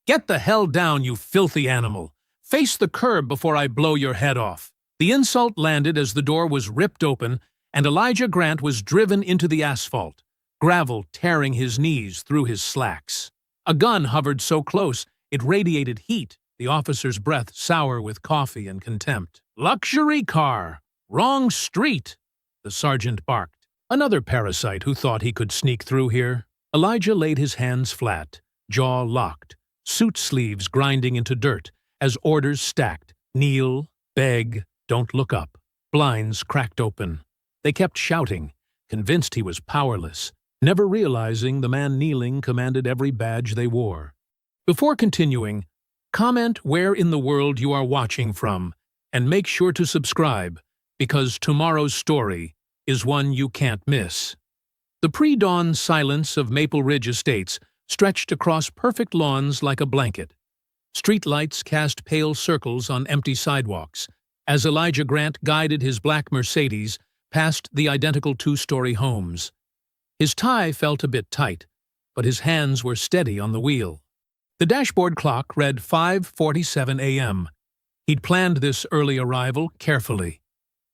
"Get the hell down, you filthy animal! Face the curb before I blow your head off." The insult landed as the door was ripped open and Elijah Grant was driven into the asphalt, gravel tearing his knees through his slacks. A gun hovered so close it radiated heat, the officer's breath sour with coffee and contempt. "Luxury car! Wrong street!" the sergeant barked. Another parasite who thought he could sneak through here. Elijah laid his hands flat, jaw locked, suit sleeves grinding into dirt as orders stacked. Kneel, beg, don't look up. Blinds cracked open. They kept shouting, convinced he was powerless, never realizing the man kneeling commanded every badge they wore. Before continuing, comment where in the world you are watching from, and make sure to subscribe, because tomorrow's story is one you can't miss. The pre-dawn silence of Maple Ridge Estates stretched across perfect lawns like a blanket. Streetlights cast pale circles on empty sidewalks as Elijah Grant guided his black Mercedes past the identical two-story homes. His tie felt a bit tight, but his hands were steady on the wheel. The dashboard clock read 5:47 a.m. He'd planned this early arrival carefully.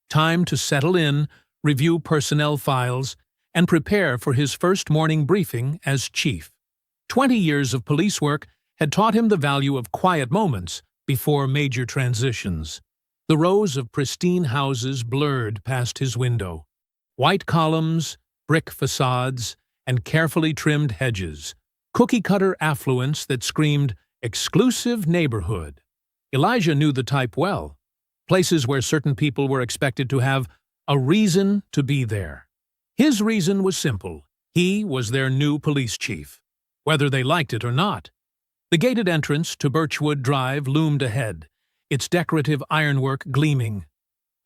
Time to settle in, review personnel files, and prepare for his first morning briefing as chief. 20 years of police work had taught him the value of quiet moments before major transitions. The rows of pristine houses blurred past his window. White columns, brick facades, and carefully trimmed hedges. Cookie-cutter affluence that screamed, exclusive neighborhood. Elijah knew the type well. Places where certain people were expected to have a reason to be there. His reason was simple. He was their new police chief, whether they liked it or not. The gated entrance to Birchwood Drive loomed ahead, its decorative ironwork gleaming.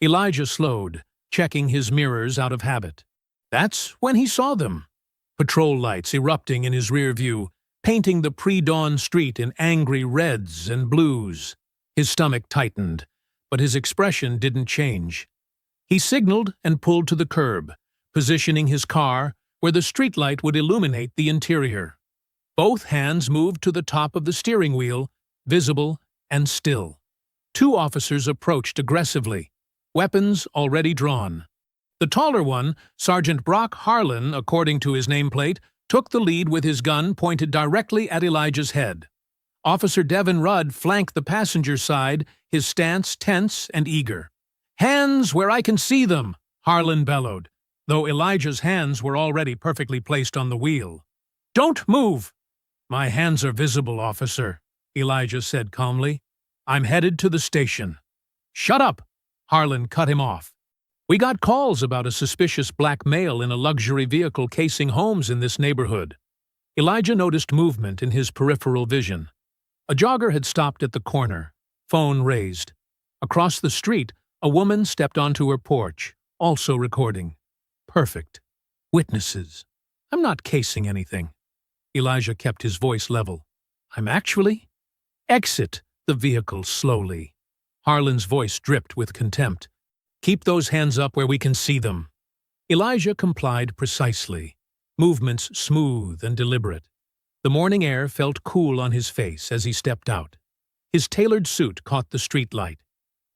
Elijah slowed, checking his mirrors out of habit. That's when he saw them. Patrol lights erupting in his rear view, painting the pre-dawn street in angry reds and blues. His stomach tightened, but his expression didn't change. He signaled and pulled to the curb, positioning his car where the streetlight would illuminate the interior. Both hands moved to the top of the steering wheel, visible and still. Two officers approached aggressively, weapons already drawn. The taller one, Sergeant Brock Harlan, according to his nameplate, took the lead with his gun pointed directly at Elijah's head. Officer Devin Rudd flanked the passenger side, his stance tense and eager. "Hands where I can see them," Harlan bellowed, though Elijah's hands were already perfectly placed on the wheel. "Don't move!" "My hands are visible, officer," Elijah said calmly. "I'm headed to the station." "Shut up!" Harlan cut him off. "We got calls about a suspicious black male in a luxury vehicle casing homes in this neighborhood." Elijah noticed movement in his peripheral vision. A jogger had stopped at the corner, phone raised. Across the street, a woman stepped onto her porch, also recording. Perfect. Witnesses. "I'm not casing anything." Elijah kept his voice level. "I'm actually—" "Exit the vehicle slowly." Harlan's voice dripped with contempt. "Keep those hands up where we can see them." Elijah complied precisely, movements smooth and deliberate. The morning air felt cool on his face as he stepped out. His tailored suit caught the streetlight.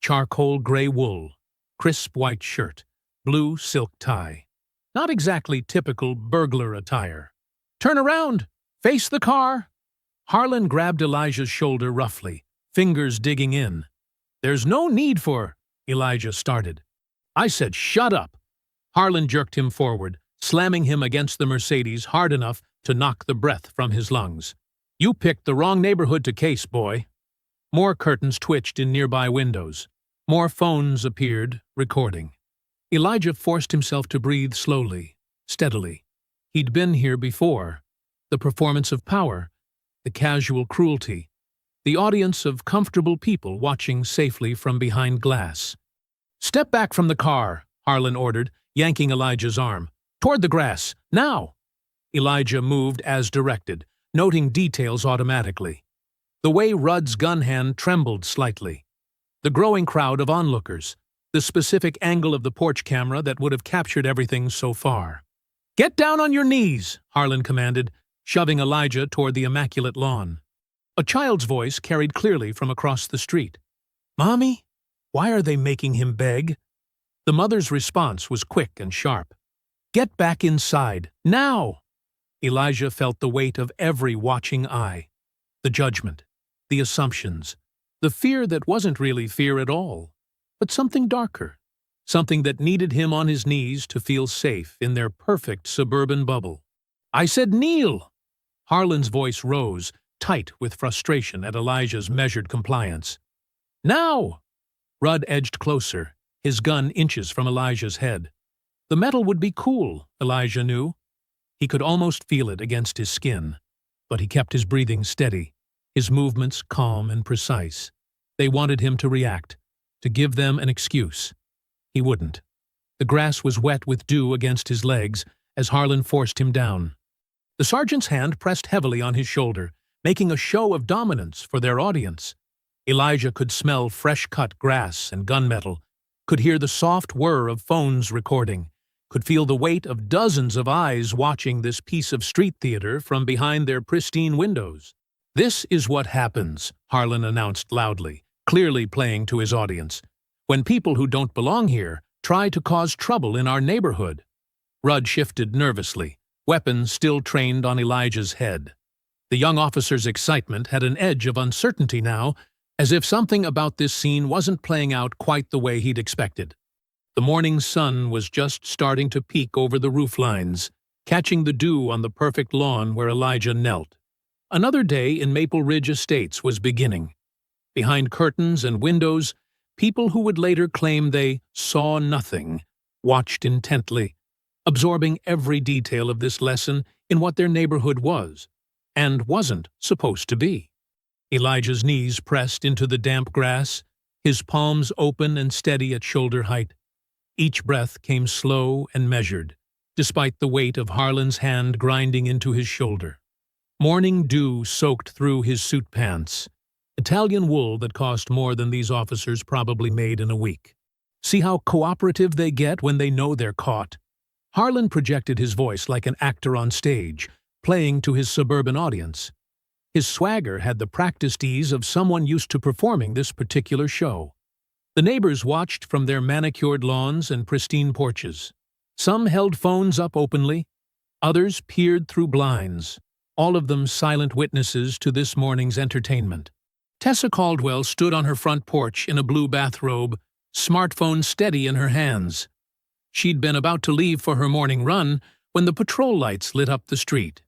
Charcoal gray wool, crisp white shirt, blue silk tie. Not exactly typical burglar attire. "Turn around! Face the car!" Harlan grabbed Elijah's shoulder roughly, fingers digging in. "There's no need for—" Elijah started. "I said shut up!" Harlan jerked him forward, slamming him against the Mercedes hard enough to knock the breath from his lungs. "You picked the wrong neighborhood to case, boy." More curtains twitched in nearby windows. More phones appeared, recording. Elijah forced himself to breathe slowly, steadily. He'd been here before. The performance of power, the casual cruelty, the audience of comfortable people watching safely from behind glass. "Step back from the car," Harlan ordered, yanking Elijah's arm. "Toward the grass, now!" Elijah moved as directed, noting details automatically. The way Rudd's gun hand trembled slightly. The growing crowd of onlookers. The specific angle of the porch camera that would have captured everything so far. "Get down on your knees," Harlan commanded, shoving Elijah toward the immaculate lawn. A child's voice carried clearly from across the street. "Mommy, why are they making him beg?" The mother's response was quick and sharp. "Get back inside, now!" Elijah felt the weight of every watching eye. The judgment, the assumptions, the fear that wasn't really fear at all, but something darker, something that needed him on his knees to feel safe in their perfect suburban bubble. "I said kneel!" Harlan's voice rose, tight with frustration at Elijah's measured compliance. "Now!" Rudd edged closer, his gun inches from Elijah's head. The metal would be cool, Elijah knew. He could almost feel it against his skin, but he kept his breathing steady, his movements calm and precise. They wanted him to react, to give them an excuse. He wouldn't. The grass was wet with dew against his legs as Harlan forced him down. The sergeant's hand pressed heavily on his shoulder, making a show of dominance for their audience. Elijah could smell fresh-cut grass and gunmetal, could hear the soft whir of phones recording, could feel the weight of dozens of eyes watching this piece of street theater from behind their pristine windows. "This is what happens," Harlan announced loudly, clearly playing to his audience, "when people who don't belong here try to cause trouble in our neighborhood." Rudd shifted nervously, weapon still trained on Elijah's head. The young officer's excitement had an edge of uncertainty now, as if something about this scene wasn't playing out quite the way he'd expected. The morning sun was just starting to peek over the rooflines, catching the dew on the perfect lawn where Elijah knelt. Another day in Maple Ridge Estates was beginning. Behind curtains and windows, people who would later claim they saw nothing, watched intently, absorbing every detail of this lesson in what their neighborhood was, and wasn't supposed to be. Elijah's knees pressed into the damp grass, his palms open and steady at shoulder height. Each breath came slow and measured, despite the weight of Harlan's hand grinding into his shoulder. Morning dew soaked through his suit pants, Italian wool that cost more than these officers probably made in a week. See how cooperative they get when they know they're caught. Harlan projected his voice like an actor on stage, playing to his suburban audience. His swagger had the practiced ease of someone used to performing this particular show. The neighbors watched from their manicured lawns and pristine porches. Some held phones up openly, others peered through blinds, all of them silent witnesses to this morning's entertainment. Tessa Caldwell stood on her front porch in a blue bathrobe, smartphone steady in her hands. She'd been about to leave for her morning run when the patrol lights lit up the street.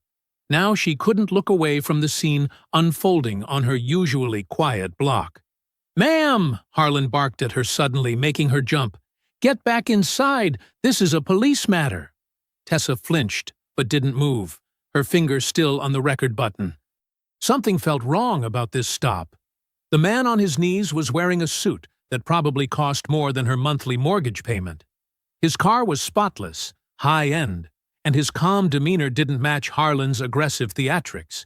Now she couldn't look away from the scene unfolding on her usually quiet block. "Ma'am!" Harlan barked at her suddenly, making her jump. "Get back inside! This is a police matter!" Tessa flinched, but didn't move, her finger still on the record button. Something felt wrong about this stop. The man on his knees was wearing a suit that probably cost more than her monthly mortgage payment. His car was spotless, high-end, and his calm demeanor didn't match Harlan's aggressive theatrics.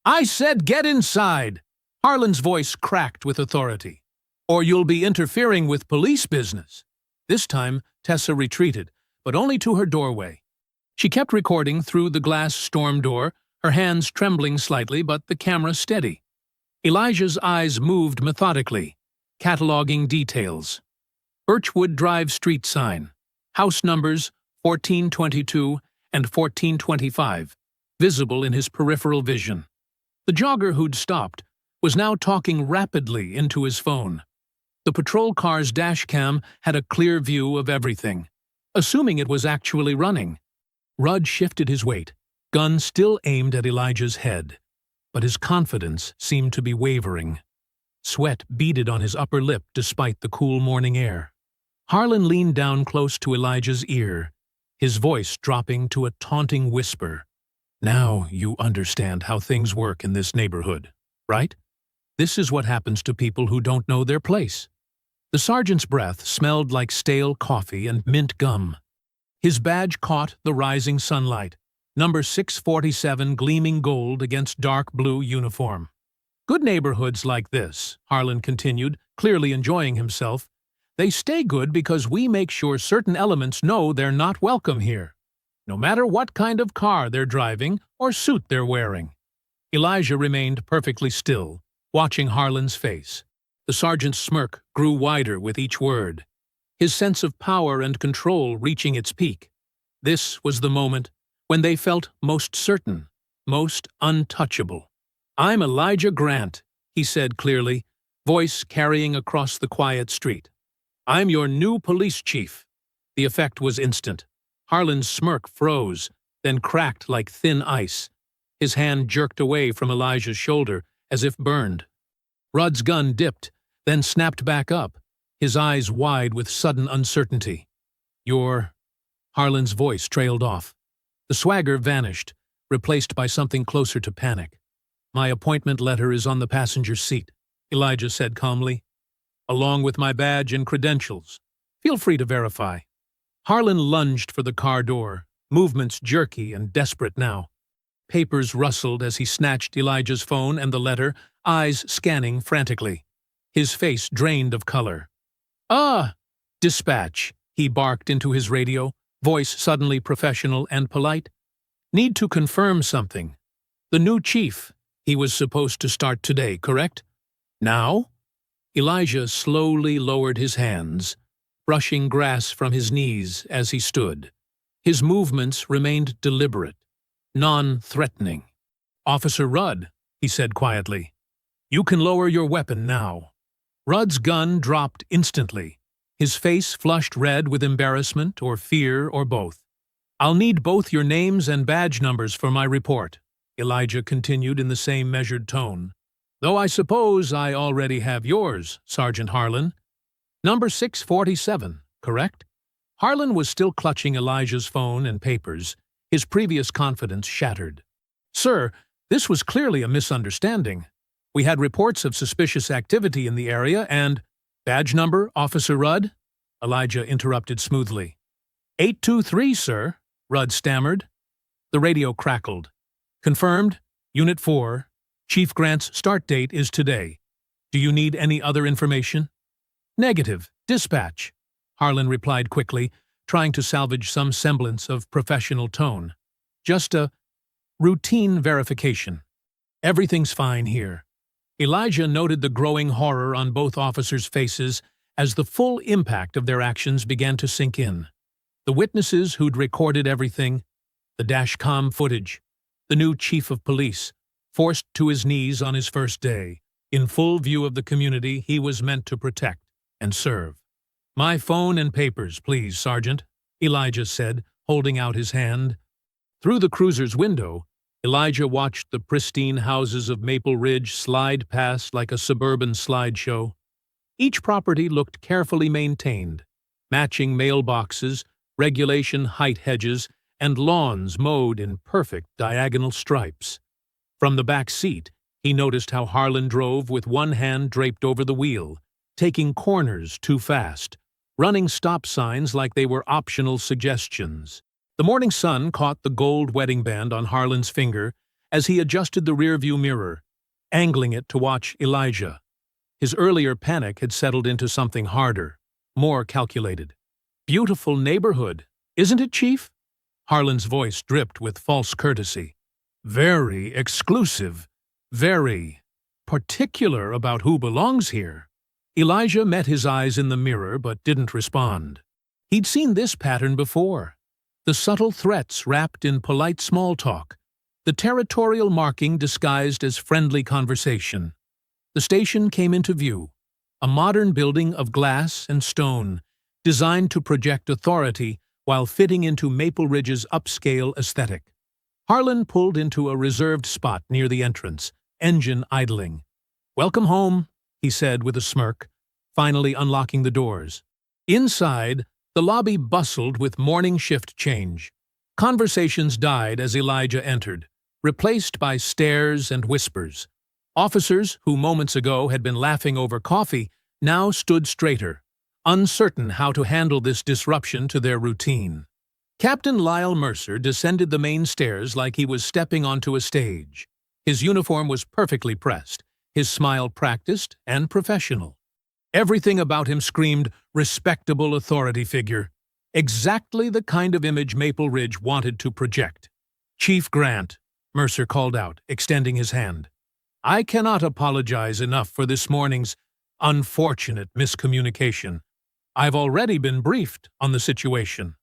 "I said get inside!" Harlan's voice cracked with authority. "Or you'll be interfering with police business." This time, Tessa retreated, but only to her doorway. She kept recording through the glass storm door, her hands trembling slightly but the camera steady. Elijah's eyes moved methodically, cataloging details. Birchwood Drive street sign, house numbers 1422 and 1425, visible in his peripheral vision. The jogger who'd stopped was now talking rapidly into his phone. The patrol car's dash cam had a clear view of everything, assuming it was actually running. Rudd shifted his weight, gun still aimed at Elijah's head, but his confidence seemed to be wavering. Sweat beaded on his upper lip despite the cool morning air. Harlan leaned down close to Elijah's ear, his voice dropping to a taunting whisper. "Now you understand how things work in this neighborhood, right? This is what happens to people who don't know their place." The sergeant's breath smelled like stale coffee and mint gum. His badge caught the rising sunlight, number 647 gleaming gold against dark blue uniform. "Good neighborhoods like this," Harlan continued, clearly enjoying himself, "they stay good because we make sure certain elements know they're not welcome here, no matter what kind of car they're driving or suit they're wearing. Elijah remained perfectly still, watching Harlan's face. The sergeant's smirk grew wider with each word, his sense of power and control reaching its peak. This was the moment when they felt most certain, most untouchable. "I'm Elijah Grant," he said clearly, voice carrying across the quiet street. "I'm your new police chief." The effect was instant. Harlan's smirk froze, then cracked like thin ice. His hand jerked away from Elijah's shoulder, as if burned. Rudd's gun dipped, then snapped back up, his eyes wide with sudden uncertainty. "You're—" Harlan's voice trailed off. The swagger vanished, replaced by something closer to panic. "My appointment letter is on the passenger seat," Elijah said calmly, "along with my badge and credentials. Feel free to verify." Harlan lunged for the car door, movements jerky and desperate now. Papers rustled as he snatched Elijah's phone and the letter, eyes scanning frantically. His face drained of color. "Ah! Dispatch," he barked into his radio, voice suddenly professional and polite. "Need to confirm something. The new chief, he was supposed to start today, correct? Now?" Elijah slowly lowered his hands, brushing grass from his knees as he stood. His movements remained deliberate, non-threatening. "Officer Rudd," he said quietly, "you can lower your weapon now." Rudd's gun dropped instantly, his face flushed red with embarrassment or fear or both. "I'll need both your names and badge numbers for my report," Elijah continued in the same measured tone. "Though I suppose I already have yours, Sergeant Harlan. Number 647, correct?" Harlan was still clutching Elijah's phone and papers, his previous confidence shattered. "Sir, this was clearly a misunderstanding. We had reports of suspicious activity in the area and—" "Badge number, Officer Rudd?" Elijah interrupted smoothly. 823, sir," Rudd stammered. The radio crackled. "Confirmed, Unit 4. Chief Grant's start date is today. Do you need any other information?" "Negative. Dispatch," Harlan replied quickly, trying to salvage some semblance of professional tone. "Just a routine verification. Everything's fine here." Elijah noted the growing horror on both officers' faces as the full impact of their actions began to sink in. The witnesses who'd recorded everything, the dashcam footage, the new chief of police, forced to his knees on his first day, in full view of the community he was meant to protect and serve. "My phone and papers, please, Sergeant," Elijah said, holding out his hand. Through the cruiser's window, Elijah watched the pristine houses of Maple Ridge slide past like a suburban slideshow. Each property looked carefully maintained, matching mailboxes, regulation height hedges, and lawns mowed in perfect diagonal stripes. From the back seat, he noticed how Harlan drove with one hand draped over the wheel, taking corners too fast, running stop signs like they were optional suggestions. The morning sun caught the gold wedding band on Harlan's finger as he adjusted the rearview mirror, angling it to watch Elijah. His earlier panic had settled into something harder, more calculated. "Beautiful neighborhood, isn't it, Chief?" Harlan's voice dripped with false courtesy. "Very exclusive, very particular about who belongs here." Elijah met his eyes in the mirror but didn't respond. He'd seen this pattern before. The subtle threats wrapped in polite small talk, the territorial marking disguised as friendly conversation. The station came into view, a modern building of glass and stone, designed to project authority while fitting into Maple Ridge's upscale aesthetic. Harlan pulled into a reserved spot near the entrance, engine idling. "Welcome home," he said with a smirk, finally unlocking the doors. Inside, the lobby bustled with morning shift change. Conversations died as Elijah entered, replaced by stares and whispers. Officers who moments ago had been laughing over coffee now stood straighter, uncertain how to handle this disruption to their routine. Captain Lyle Mercer descended the main stairs like he was stepping onto a stage. His uniform was perfectly pressed, his smile practiced and professional. Everything about him screamed respectable authority figure, exactly the kind of image Maple Ridge wanted to project. "Chief Grant," Mercer called out, extending his hand. "I cannot apologize enough for this morning's unfortunate miscommunication. I've already been briefed on the situation."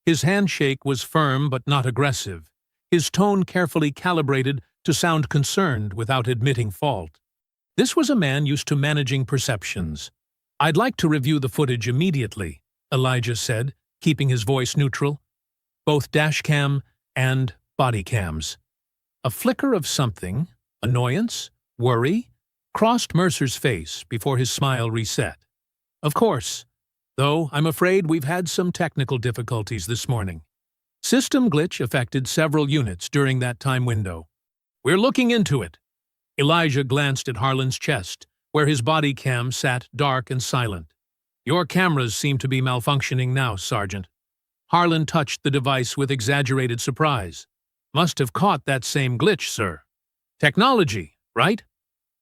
His handshake was firm but not aggressive, his tone carefully calibrated to sound concerned without admitting fault. This was a man used to managing perceptions. "I'd like to review the footage immediately," Elijah said, keeping his voice neutral. "Both dashcam and body cams." A flicker of something, annoyance, worry, crossed Mercer's face before his smile reset. "Of course, though I'm afraid we've had some technical difficulties this morning. System glitch affected several units during that time window. We're looking into it." Elijah glanced at Harlan's chest, where his body cam sat dark and silent. "Your cameras seem to be malfunctioning now, Sergeant." Harlan touched the device with exaggerated surprise. "Must have caught that same glitch, sir. Technology, right?"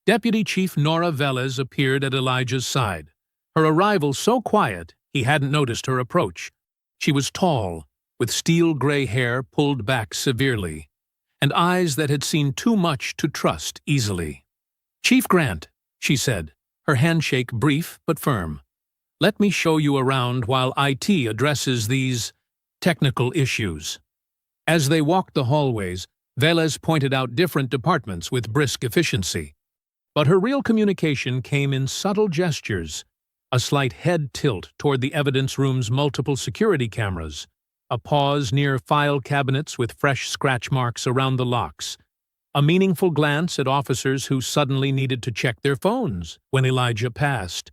Deputy Chief Nora Velez appeared at Elijah's side, her arrival so quiet he hadn't noticed her approach. She was tall, with steel-gray hair pulled back severely, and eyes that had seen too much to trust easily. "Chief Grant," she said, her handshake brief but firm. "Let me show you around while IT addresses these technical issues." As they walked the hallways, Velez pointed out different departments with brisk efficiency. But her real communication came in subtle gestures, a slight head tilt toward the evidence room's multiple security cameras, a pause near file cabinets with fresh scratch marks around the locks, a meaningful glance at officers who suddenly needed to check their phones when Elijah passed.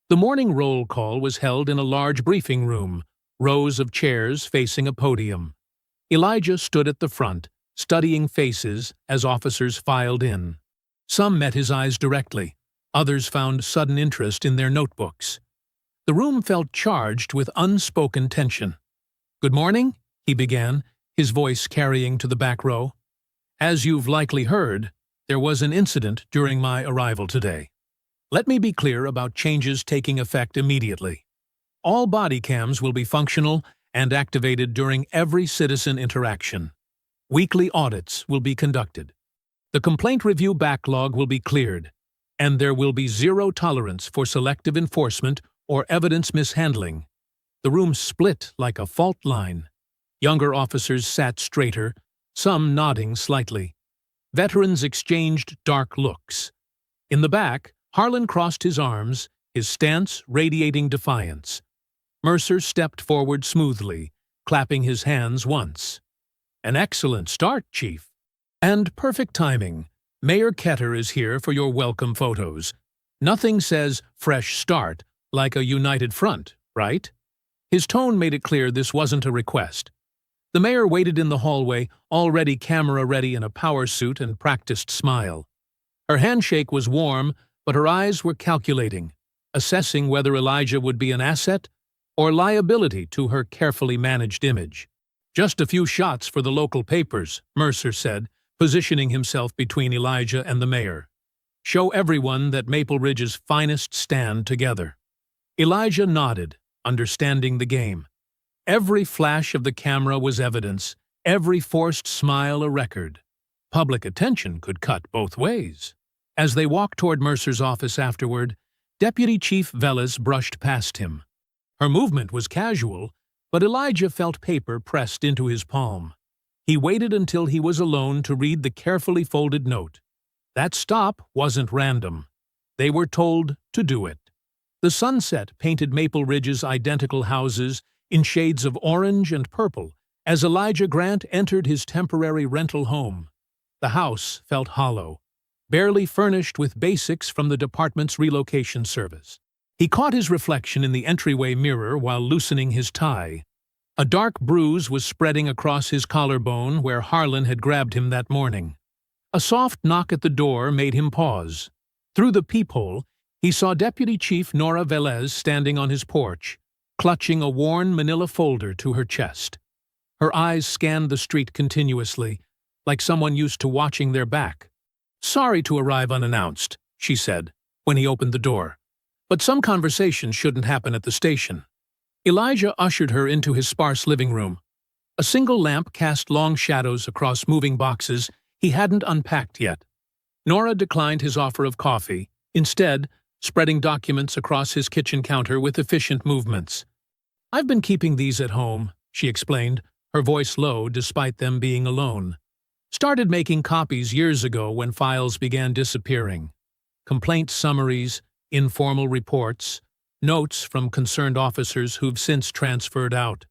The morning roll call was held in a large briefing room, rows of chairs facing a podium. Elijah stood at the front, studying faces as officers filed in. Some met his eyes directly, others found sudden interest in their notebooks. The room felt charged with unspoken tension. "Good morning," he began, his voice carrying to the back row. "As you've likely heard, there was an incident during my arrival today. Let me be clear about changes taking effect immediately. All body cams will be functional and activated during every citizen interaction. Weekly audits will be conducted. The complaint review backlog will be cleared, and there will be zero tolerance for selective enforcement or evidence mishandling." The room split like a fault line. Younger officers sat straighter, some nodding slightly. Veterans exchanged dark looks. In the back, Harlan crossed his arms, his stance radiating defiance. Mercer stepped forward smoothly, clapping his hands once. "An excellent start, Chief. And perfect timing. Mayor Ketter is here for your welcome photos. Nothing says fresh start like a united front, right?" His tone made it clear this wasn't a request. The mayor waited in the hallway, already camera-ready in a power suit and practiced smile. Her handshake was warm, but her eyes were calculating, assessing whether Elijah would be an asset or liability to her carefully managed image. "Just a few shots for the local papers," Mercer said, positioning himself between Elijah and the mayor. "Show everyone that Maple Ridge's finest stand together." Elijah nodded, understanding the game. Every flash of the camera was evidence, every forced smile a record. Public attention could cut both ways. As they walked toward Mercer's office afterward, Deputy Chief Velez brushed past him. Her movement was casual, but Elijah felt paper pressed into his palm. He waited until he was alone to read the carefully folded note. That stop wasn't random. They were told to do it. The sunset painted Maple Ridge's identical houses in shades of orange and purple as Elijah Grant entered his temporary rental home. The house felt hollow, barely furnished with basics from the department's relocation service. He caught his reflection in the entryway mirror while loosening his tie. A dark bruise was spreading across his collarbone where Harlan had grabbed him that morning. A soft knock at the door made him pause. Through the peephole, he saw Deputy Chief Nora Velez standing on his porch, clutching a worn manila folder to her chest. Her eyes scanned the street continuously, like someone used to watching their back. "Sorry to arrive unannounced," she said, when he opened the door. "But some conversation shouldn't happen at the station." Elijah ushered her into his sparse living room. A single lamp cast long shadows across moving boxes, He hadn't unpacked yet. Nora declined his offer of coffee, instead spreading documents across his kitchen counter with efficient movements. "I've been keeping these at home," she explained, her voice low despite them being alone. "Started making copies years ago when files began disappearing. Complaint summaries, informal reports, notes from concerned officers who've since transferred out."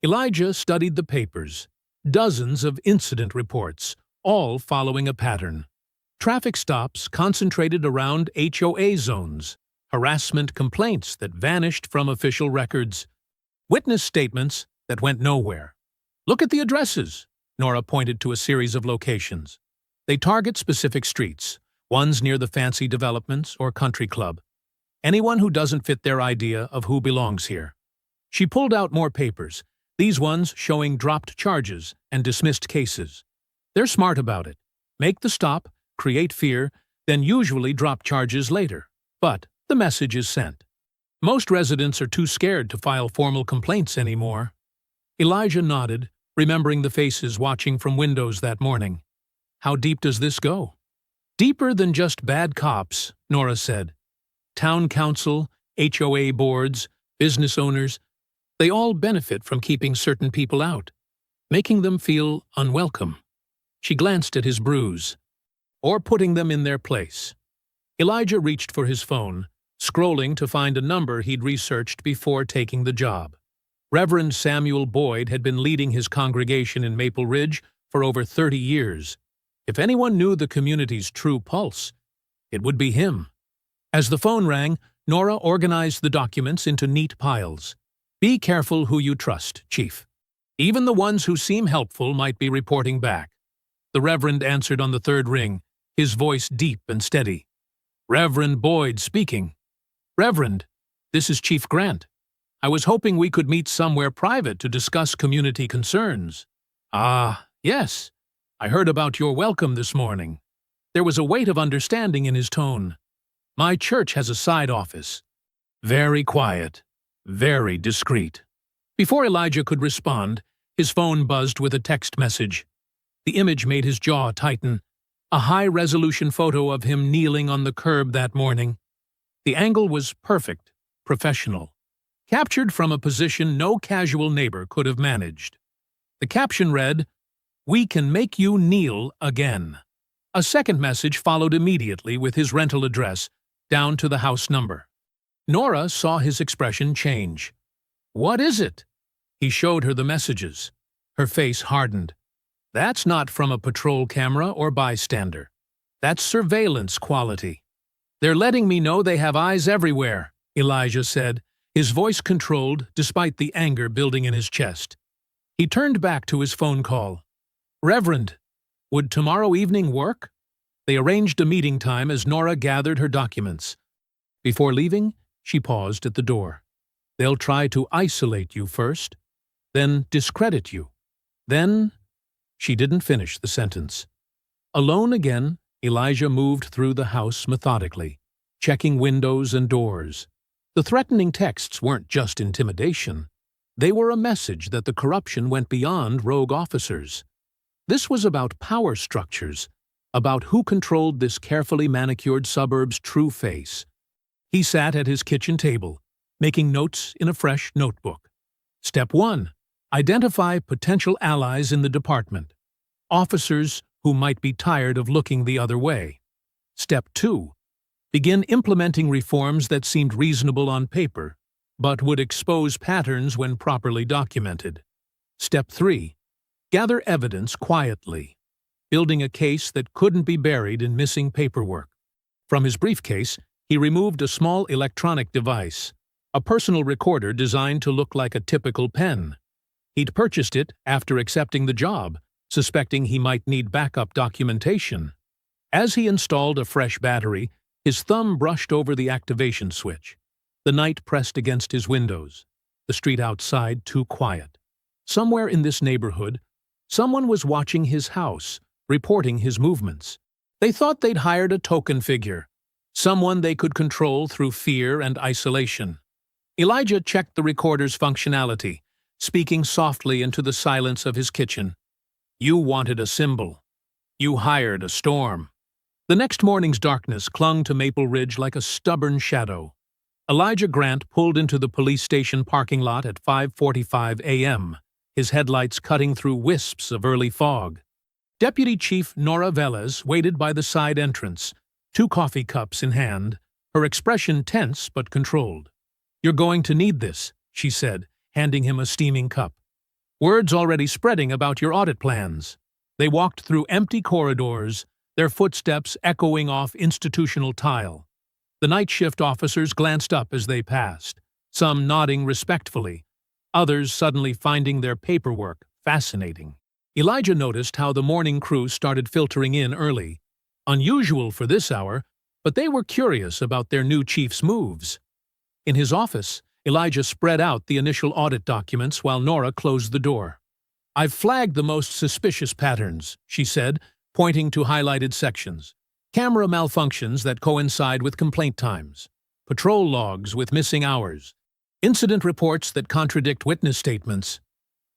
Elijah studied the papers, dozens of incident reports, all following a pattern. Traffic stops concentrated around HOA zones, harassment complaints that vanished from official records, witness statements that went nowhere. "Look at the addresses," Nora pointed to a series of locations. "They target specific streets, ones near the fancy developments or country club. Anyone who doesn't fit their idea of who belongs here." She pulled out more papers, these ones showing dropped charges and dismissed cases. "They're smart about it. Make the stop, create fear, then usually drop charges later. But the message is sent. Most residents are too scared to file formal complaints anymore." Elijah nodded, remembering the faces watching from windows that morning. "How deep does this go?" "Deeper than just bad cops," Nora said. "Town council, HOA boards, business owners, they all benefit from keeping certain people out, making them feel unwelcome." She glanced at his bruise. "Or putting them in their place." Elijah reached for his phone, scrolling to find a number he'd researched before taking the job. Reverend Samuel Boyd had been leading his congregation in Maple Ridge for over 30 years. If anyone knew the community's true pulse, it would be him. As the phone rang, Nora organized the documents into neat piles. "Be careful who you trust, Chief. Even the ones who seem helpful might be reporting back." The Reverend answered on the third ring, his voice deep and steady. "Reverend Boyd speaking." "Reverend, this is Chief Grant. I was hoping we could meet somewhere private to discuss community concerns." "Ah, yes. I heard about your welcome this morning." There was a weight of understanding in his tone. "My church has a side office. Very quiet, very discreet." Before Elijah could respond, his phone buzzed with a text message. The image made his jaw tighten. A high-resolution photo of him kneeling on the curb that morning. The angle was perfect, professional, captured from a position no casual neighbor could have managed. The caption read, "We can make you kneel again." A second message followed immediately with his rental address, down to the house number. Nora saw his expression change. "What is it?" He showed her the messages. Her face hardened. "That's not from a patrol camera or bystander. That's surveillance quality." "They're letting me know they have eyes everywhere," Elijah said, his voice controlled despite the anger building in his chest. He turned back to his phone call. "Reverend, would tomorrow evening work?" They arranged a meeting time as Nora gathered her documents. Before leaving, she paused at the door. "They'll try to isolate you first, then discredit you, then—" She didn't finish the sentence. Alone again, Elijah moved through the house methodically, checking windows and doors. The threatening texts weren't just intimidation. They were a message that the corruption went beyond rogue officers. This was about power structures, about who controlled this carefully manicured suburb's true face. He sat at his kitchen table, making notes in a fresh notebook. Step 1. Identify potential allies in the department. Officers who might be tired of looking the other way. Step 2. Begin implementing reforms that seemed reasonable on paper, but would expose patterns when properly documented. Step 3. Gather evidence quietly, building a case that couldn't be buried in missing paperwork. From his briefcase, he removed a small electronic device, a personal recorder designed to look like a typical pen. He'd purchased it after accepting the job, suspecting he might need backup documentation. As he installed a fresh battery, his thumb brushed over the activation switch. The night pressed against his windows, the street outside too quiet. Somewhere in this neighborhood, someone was watching his house, reporting his movements. They thought they'd hired a token figure, someone they could control through fear and isolation. Elijah checked the recorder's functionality, speaking softly into the silence of his kitchen. "You wanted a symbol. You hired a storm. The next morning's darkness clung to Maple Ridge like a stubborn shadow. Elijah Grant pulled into the police station parking lot at 5:45 a.m., his headlights cutting through wisps of early fog. Deputy Chief Nora Velez waited by the side entrance, 2 coffee cups in hand, her expression tense but controlled. "You're going to need this," she said, handing him a steaming cup. "Word's already spreading about your audit plans." They walked through empty corridors, their footsteps echoing off institutional tile. The night shift officers glanced up as they passed, some nodding respectfully, others suddenly finding their paperwork fascinating. Elijah noticed how the morning crew started filtering in early. Unusual for this hour, but they were curious about their new chief's moves. In his office, Elijah spread out the initial audit documents while Nora closed the door. "I've flagged the most suspicious patterns," she said, pointing to highlighted sections. "Camera malfunctions that coincide with complaint times, patrol logs with missing hours, incident reports that contradict witness statements."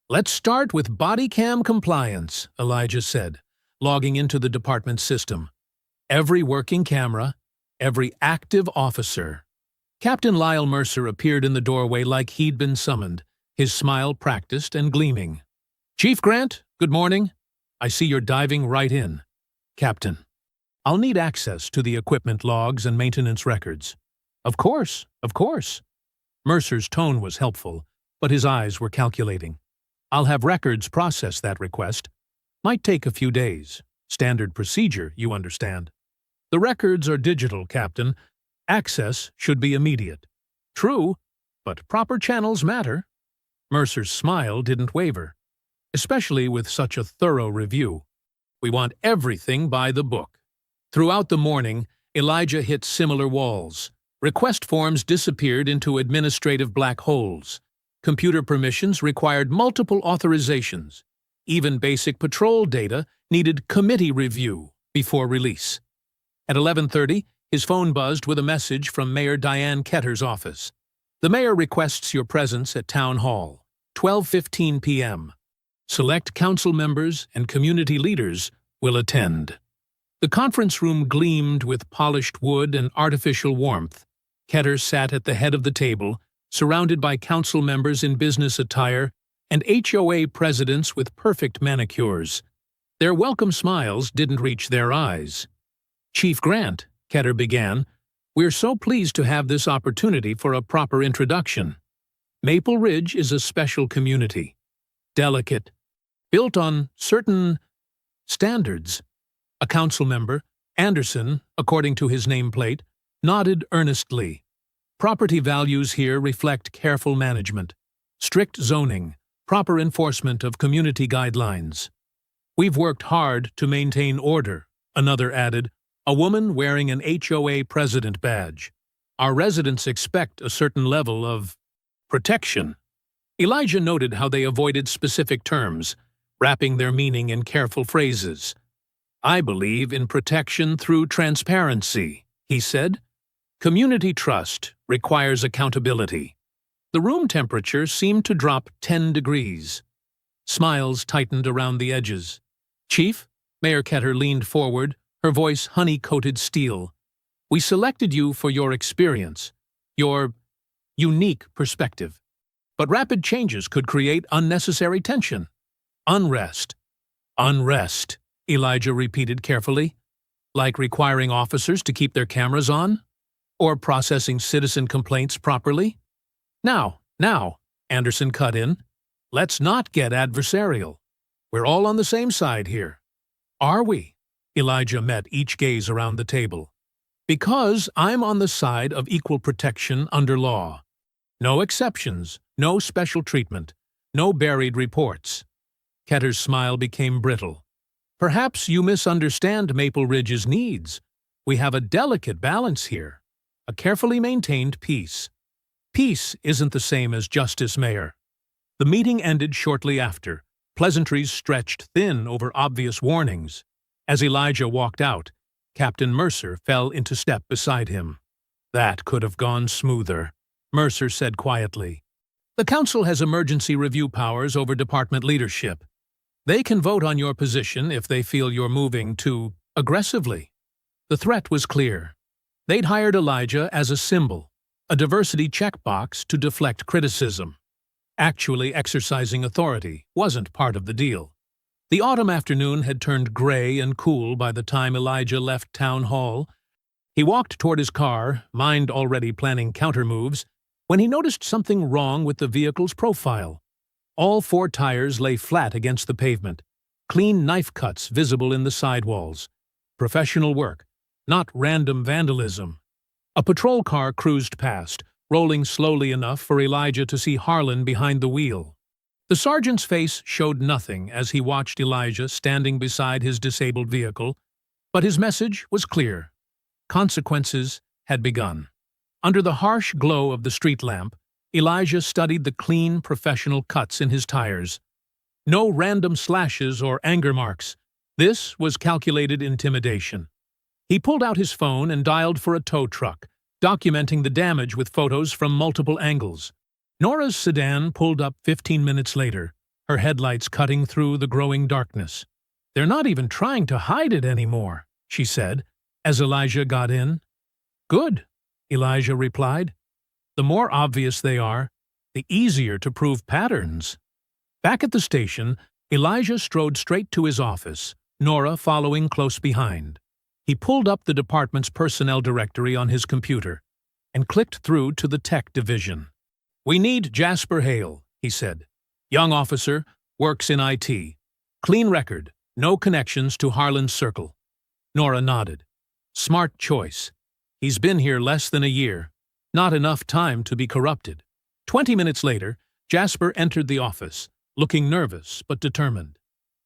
"Let's start with body cam compliance," Elijah said, logging into the department's system. "Every working camera, every active officer." Captain Lyle Mercer appeared in the doorway like he'd been summoned, his smile practiced and gleaming. "Chief Grant, good morning. I see you're diving right in." "Captain, I'll need access to the equipment logs and maintenance records." Of course. Mercer's tone was helpful, but his eyes were calculating. "I'll have records process that request. Might take a few days. Standard procedure, you understand." "The records are digital, Captain. Access should be immediate." "True, but proper channels matter." Mercer's smile didn't waver, especially with such a thorough review. "We want everything by the book." Throughout the morning, Elijah hit similar walls. Request forms disappeared into administrative black holes. Computer permissions required multiple authorizations. Even basic patrol data needed committee review before release. At 11:30, his phone buzzed with a message from Mayor Diane Ketter's office. "The mayor requests your presence at Town Hall, 12:15 p.m. Select council members and community leaders will attend." The conference room gleamed with polished wood and artificial warmth. Ketter sat at the head of the table, surrounded by council members in business attire and HOA presidents with perfect manicures. Their welcome smiles didn't reach their eyes. "Chief Grant," Ketter began, "we're so pleased to have this opportunity for a proper introduction. Maple Ridge is a special community. Delicate, built on certain standards." A council member, Anderson, according to his nameplate, nodded earnestly. "Property values here reflect careful management, strict zoning, proper enforcement of community guidelines. We've worked hard to maintain order," another added, a woman wearing an HOA president badge. "Our residents expect a certain level of protection." Elijah noted how they avoided specific terms, wrapping their meaning in careful phrases. "I believe in protection through transparency," he said. "Community trust requires accountability." The room temperature seemed to drop 10 degrees. Smiles tightened around the edges. "Chief," Mayor Ketter leaned forward, her voice honey-coated steel. "We selected you for your experience, your unique perspective. But rapid changes could create unnecessary tension. Unrest." "Unrest," Elijah repeated carefully. "Like requiring officers to keep their cameras on? Or processing citizen complaints properly?" Now, Anderson cut in. "Let's not get adversarial. We're all on the same side here." "Are we?" Elijah met each gaze around the table. "Because I'm on the side of equal protection under law. No exceptions, no special treatment, no buried reports." Ketter's smile became brittle. "Perhaps you misunderstand Maple Ridge's needs. We have a delicate balance here, a carefully maintained peace." "Peace isn't the same as justice, Mayor." The meeting ended shortly after. Pleasantries stretched thin over obvious warnings. As Elijah walked out, Captain Mercer fell into step beside him. "That could have gone smoother," Mercer said quietly. "The council has emergency review powers over department leadership. They can vote on your position if they feel you're moving too aggressively. The threat was clear. They'd hired Elijah as a symbol, a diversity checkbox to deflect criticism. Actually exercising authority wasn't part of the deal. The autumn afternoon had turned gray and cool by the time Elijah left town hall. He walked toward his car, mind already planning countermoves, when he noticed something wrong with the vehicle's profile. All four tires lay flat against the pavement, clean knife cuts visible in the sidewalls. Professional work, not random vandalism. A patrol car cruised past, rolling slowly enough for Elijah to see Harlan behind the wheel. The sergeant's face showed nothing as he watched Elijah standing beside his disabled vehicle, but his message was clear. Consequences had begun. Under the harsh glow of the street lamp, Elijah studied the clean, professional cuts in his tires. No random slashes or anger marks. This was calculated intimidation. He pulled out his phone and dialed for a tow truck, documenting the damage with photos from multiple angles. Nora's sedan pulled up 15 minutes later, her headlights cutting through the growing darkness. "They're not even trying to hide it anymore," she said, as Elijah got in. "Good," Elijah replied. "The more obvious they are, the easier to prove patterns." Back at the station, Elijah strode straight to his office, Nora following close behind. He pulled up the department's personnel directory on his computer and clicked through to the tech division. "We need Jasper Hale," he said. "Young officer, works in IT. Clean record, no connections to Harlan's circle." Nora nodded. "Smart choice. He's been here less than a year. Not enough time to be corrupted." 20 minutes later, Jasper entered the office, looking nervous but determined.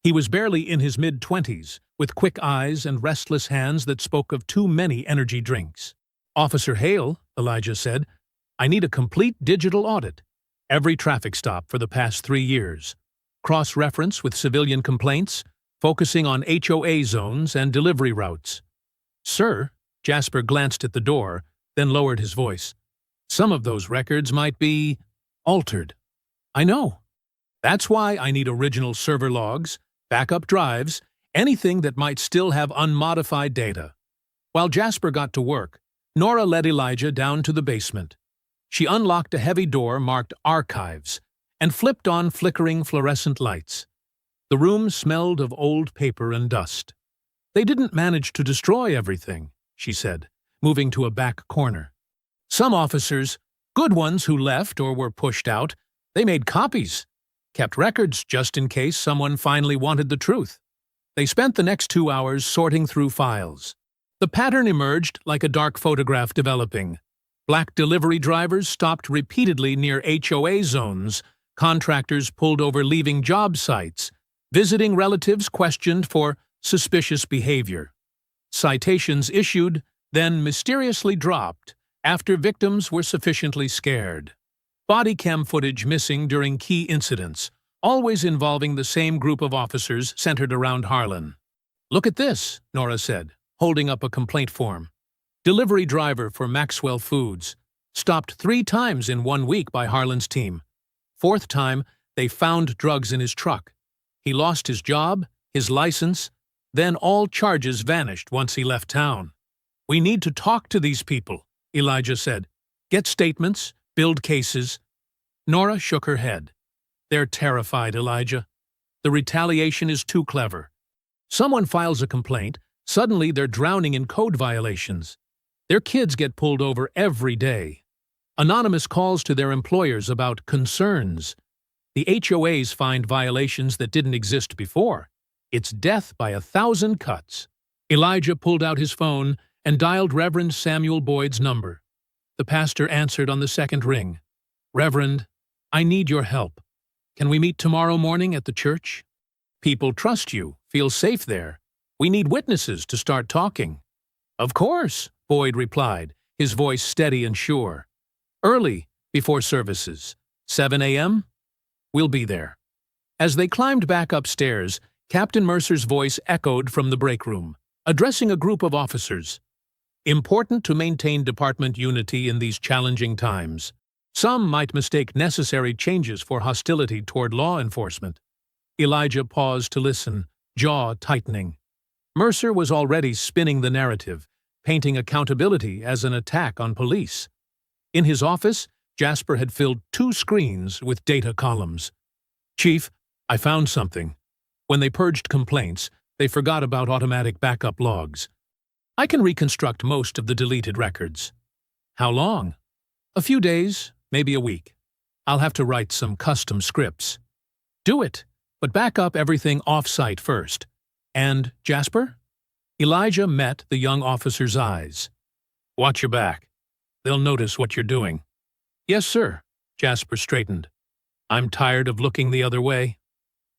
He was barely in his mid-20s, with quick eyes and restless hands that spoke of too many energy drinks. "Officer Hale," Elijah said, "I need a complete digital audit. Every traffic stop for the past 3 years. Cross-reference with civilian complaints, focusing on HOA zones and delivery routes." "Sir," Jasper glanced at the door, then lowered his voice. "Some of those records might be altered." "I know. That's why I need original server logs, backup drives, anything that might still have unmodified data." While Jasper got to work, Nora led Elijah down to the basement. She unlocked a heavy door marked Archives and flipped on flickering fluorescent lights. The room smelled of old paper and dust. "They didn't manage to destroy everything," she said, moving to a back corner. "Some officers, good ones who left or were pushed out, they made copies, kept records just in case someone finally wanted the truth. They spent the next 2 hours sorting through files. The pattern emerged like a dark photograph developing. Black delivery drivers stopped repeatedly near HOA zones, contractors pulled over leaving job sites, visiting relatives questioned for suspicious behavior. Citations issued, then mysteriously dropped after victims were sufficiently scared. Body cam footage missing during key incidents, always involving the same group of officers centered around Harlan. "Look at this," Nora said, holding up a complaint form. "Delivery driver for Maxwell Foods. Stopped 3 times in 1 week by Harlan's team. 4th time, they found drugs in his truck. He lost his job, his license, then all charges vanished once he left town." "We need to talk to these people," Elijah said. "Get statements, build cases." Nora shook her head. "They're terrified, Elijah. The retaliation is too clever. Someone files a complaint, suddenly they're drowning in code violations. Their kids get pulled over every day. Anonymous calls to their employers about concerns. The HOAs find violations that didn't exist before. It's death by 1,000 cuts." Elijah pulled out his phone and dialed Reverend Samuel Boyd's number. The pastor answered on the 2nd ring. "Reverend, I need your help. Can we meet tomorrow morning at the church? People trust you, feel safe there. We need witnesses to start talking." "Of course," Boyd replied, his voice steady and sure. "Early, before services. 7 a.m.? We'll be there." As they climbed back upstairs, Captain Mercer's voice echoed from the break room, addressing a group of officers. "Important to maintain department unity in these challenging times. Some might mistake necessary changes for hostility toward law enforcement. Elijah paused to listen, jaw tightening. Mercer was already spinning the narrative, painting accountability as an attack on police. In his office, Jasper had filled 2 screens with data columns. "Chief, I found something." When they purged complaints, they forgot about automatic backup logs. "I can reconstruct most of the deleted records." "How long?" "A few days, maybe a week. I'll have to write some custom scripts." "Do it, but back up everything off-site first." "And Jasper?" Elijah met the young officer's eyes. "Watch your back. They'll notice what you're doing." "Yes, sir." Jasper straightened. "I'm tired of looking the other way."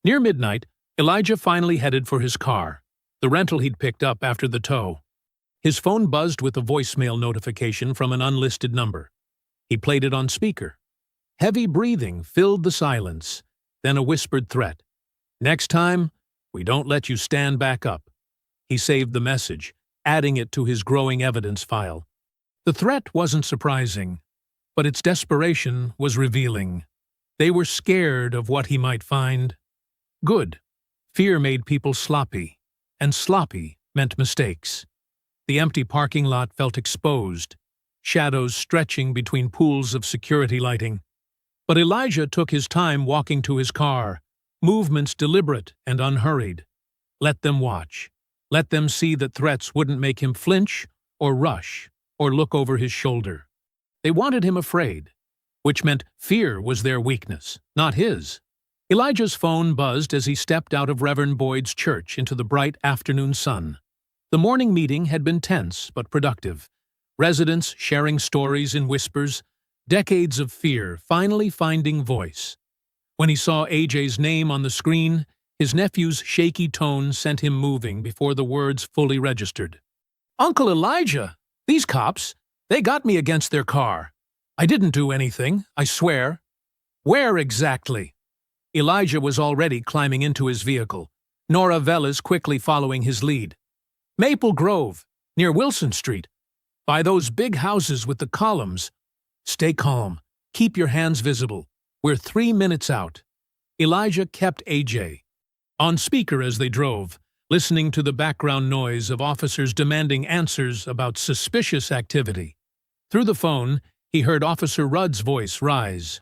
Near midnight, Elijah finally headed for his car, the rental he'd picked up after the tow. His phone buzzed with a voicemail notification from an unlisted number. He played it on speaker. Heavy breathing filled the silence, then a whispered threat. "Next time, we don't let you stand back up." He saved the message, adding it to his growing evidence file. The threat wasn't surprising, but its desperation was revealing. They were scared of what he might find. Good. Fear made people sloppy, and sloppy meant mistakes. The empty parking lot felt exposed, shadows stretching between pools of security lighting. But Elijah took his time walking to his car, movements deliberate and unhurried. Let them watch. Let them see that threats wouldn't make him flinch or rush or look over his shoulder. They wanted him afraid, which meant fear was their weakness, not his. Elijah's phone buzzed as he stepped out of Reverend Boyd's church into the bright afternoon sun. The morning meeting had been tense but productive. Residents sharing stories in whispers, decades of fear finally finding voice. When he saw AJ's name on the screen, his nephew's shaky tone sent him moving before the words fully registered. "Uncle Elijah, these cops, they got me against their car. I didn't do anything, I swear." "Where exactly?" Elijah was already climbing into his vehicle, Nora Velas quickly following his lead. "Maple Grove, near Wilson Street. By those big houses with the columns." "Stay calm. Keep your hands visible. We're 3 minutes out." Elijah kept AJ on speaker as they drove, listening to the background noise of officers demanding answers about suspicious activity. Through the phone, he heard Officer Rudd's voice rise.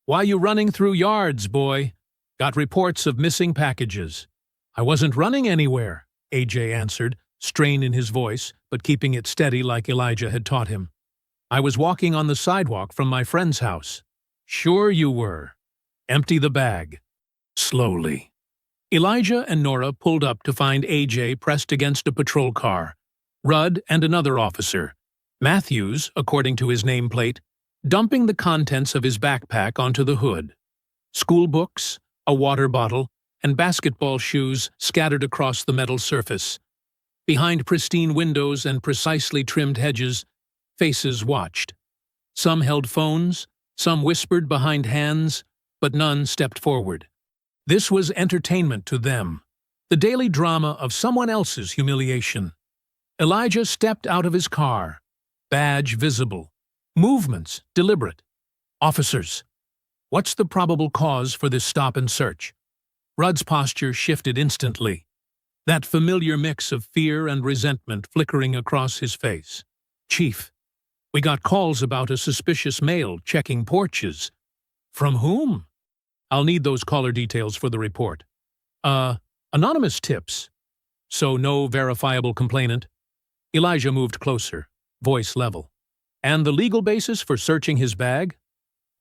"Why you running through yards, boy? Got reports of missing packages." "I wasn't running anywhere," AJ answered, strain in his voice, but keeping it steady like Elijah had taught him. "I was walking on the sidewalk from my friend's house." "Sure you were. Empty the bag." Slowly. Elijah and Nora pulled up to find AJ pressed against a patrol car. Rudd and another officer, Matthews, according to his nameplate, dumping the contents of his backpack onto the hood. School books, a water bottle, and basketball shoes scattered across the metal surface. Behind pristine windows and precisely trimmed hedges, faces watched. Some held phones, some whispered behind hands, but none stepped forward. This was entertainment to them, the daily drama of someone else's humiliation. Elijah stepped out of his car, badge visible, movements deliberate. "Officers, what's the probable cause for this stop and search?" Rudd's posture shifted instantly, that familiar mix of fear and resentment flickering across his face. "Chief, we got calls about a suspicious male checking porches." "From whom?" "I'll need those caller details for the report." Anonymous tips." "So no verifiable complainant?" Elijah moved closer, voice level. "And the legal basis for searching his bag?"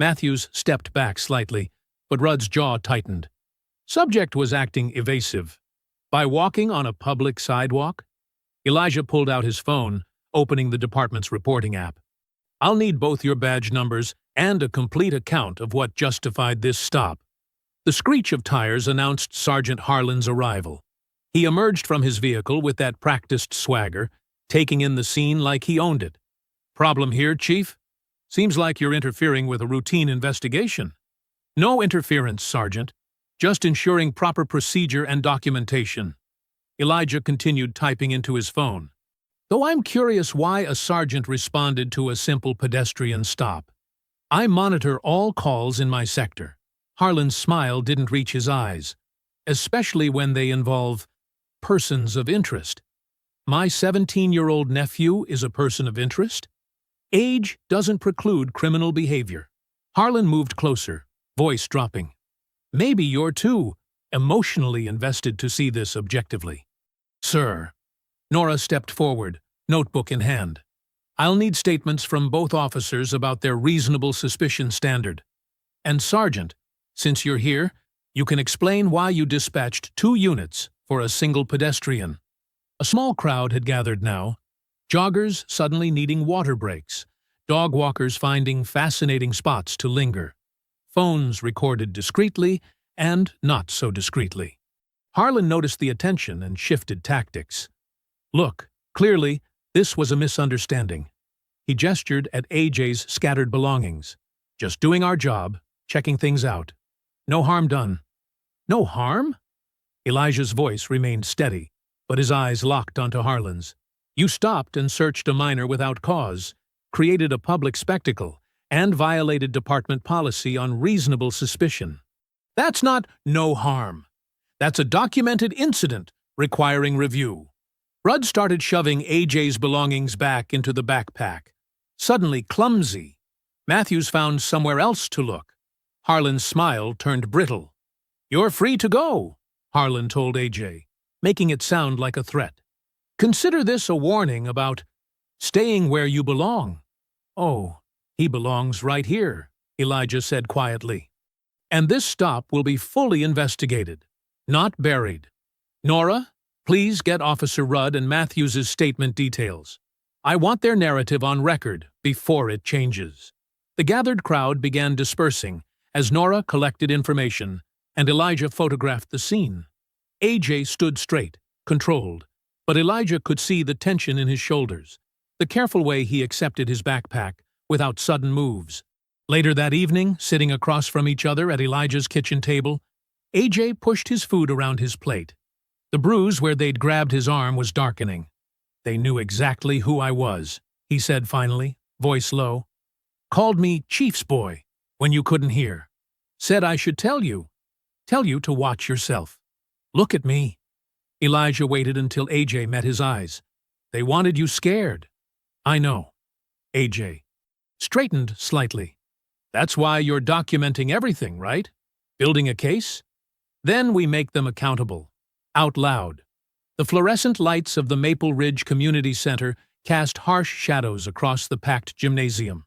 Matthews stepped back slightly, but Rudd's jaw tightened. Subject was acting evasive. "By walking on a public sidewalk?" Elijah pulled out his phone, opening the department's reporting app. "I'll need both your badge numbers and a complete account of what justified this stop." The screech of tires announced Sergeant Harlan's arrival. He emerged from his vehicle with that practiced swagger, taking in the scene like he owned it. "Problem here, Chief? Seems like you're interfering with a routine investigation." "No interference, Sergeant. Just ensuring proper procedure and documentation." Elijah continued typing into his phone. "Though I'm curious why a sergeant responded to a simple pedestrian stop. I monitor all calls in my sector." Harlan's smile didn't reach his eyes. especially when they involve persons of interest. My 17-year-old nephew is a person of interest? Age doesn't preclude criminal behavior. Harlan moved closer, voice dropping. Maybe you're too emotionally invested to see this objectively. Sir. Nora stepped forward, notebook in hand. I'll need statements from both officers about their reasonable suspicion standard. And Sergeant, since you're here, you can explain why you dispatched 2 units for a single pedestrian. A small crowd had gathered now, joggers suddenly needing water breaks, dog walkers finding fascinating spots to linger, phones recorded discreetly and not so discreetly. Harlan noticed the attention and shifted tactics. Look, clearly, this was a misunderstanding. He gestured at AJ's scattered belongings. Just doing our job, checking things out. No harm done. No harm? Elijah's voice remained steady, but his eyes locked onto Harlan's. You stopped and searched a minor without cause, created a public spectacle, and violated department policy on reasonable suspicion. That's not no harm. That's a documented incident requiring review. Rudd started shoving AJ's belongings back into the backpack. Suddenly clumsy. Matthews found somewhere else to look. Harlan's smile turned brittle. You're free to go, Harlan told AJ, making it sound like a threat. Consider this a warning about staying where you belong. Oh, he belongs right here, Elijah said quietly. And this stop will be fully investigated, not buried. Nora, please get Officer Rudd and Matthews' statement details. I want their narrative on record before it changes. The gathered crowd began dispersing as Nora collected information and Elijah photographed the scene. AJ stood straight, controlled, but Elijah could see the tension in his shoulders, the careful way he accepted his backpack without sudden moves. Later that evening, sitting across from each other at Elijah's kitchen table, AJ pushed his food around his plate. The bruise where they'd grabbed his arm was darkening. They knew exactly who I was, he said finally, voice low. Called me Chief's boy when you couldn't hear. Said I should tell you to watch yourself. Look at me. Elijah waited until AJ met his eyes. They wanted you scared. I know. AJ straightened slightly. That's why you're documenting everything, right? Building a case? Then we make them accountable. Out loud. The fluorescent lights of the Maple Ridge Community Center cast harsh shadows across the packed gymnasium.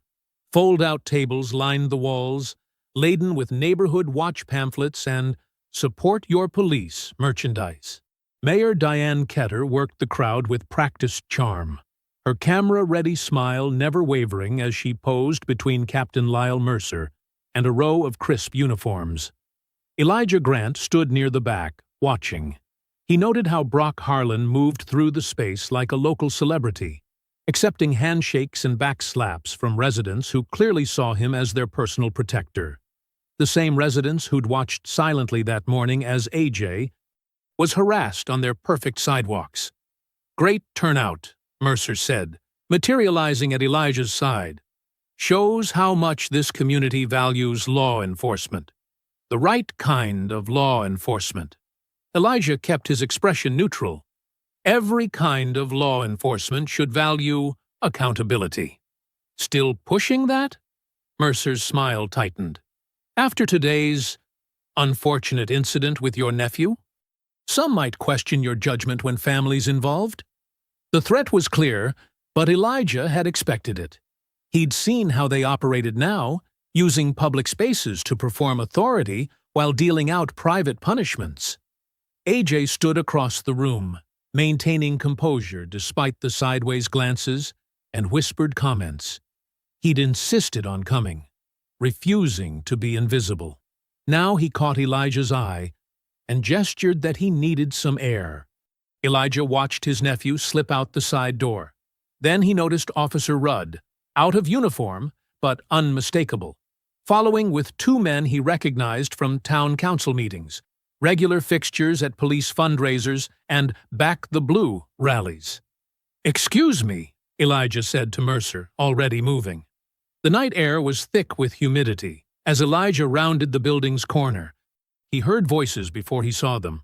Fold-out tables lined the walls, laden with neighborhood watch pamphlets and Support Your Police merchandise. Mayor Diane Ketter worked the crowd with practiced charm, her camera-ready smile never wavering as she posed between Captain Lyle Mercer and a row of crisp uniforms. Elijah Grant stood near the back, watching. He noted how Brock Harlan moved through the space like a local celebrity, accepting handshakes and backslaps from residents who clearly saw him as their personal protector. The same residents who'd watched silently that morning as AJ was harassed on their perfect sidewalks. Great turnout, Mercer said, materializing at Elijah's side. Shows how much this community values law enforcement. The right kind of law enforcement. Elijah kept his expression neutral. Every kind of law enforcement should value accountability. Still pushing that? Mercer's smile tightened. After today's unfortunate incident with your nephew? Some might question your judgment when family's involved. The threat was clear, but Elijah had expected it. He'd seen how they operated now, using public spaces to perform authority while dealing out private punishments. AJ stood across the room, maintaining composure despite the sideways glances and whispered comments. He'd insisted on coming, refusing to be invisible. Now he caught Elijah's eye and gestured that he needed some air. Elijah watched his nephew slip out the side door. Then he noticed Officer Rudd, out of uniform but unmistakable, following with 2 men he recognized from town council meetings, regular fixtures at police fundraisers and Back the Blue rallies. Excuse me, Elijah said to Mercer, already moving. The night air was thick with humidity as Elijah rounded the building's corner. He heard voices before he saw them.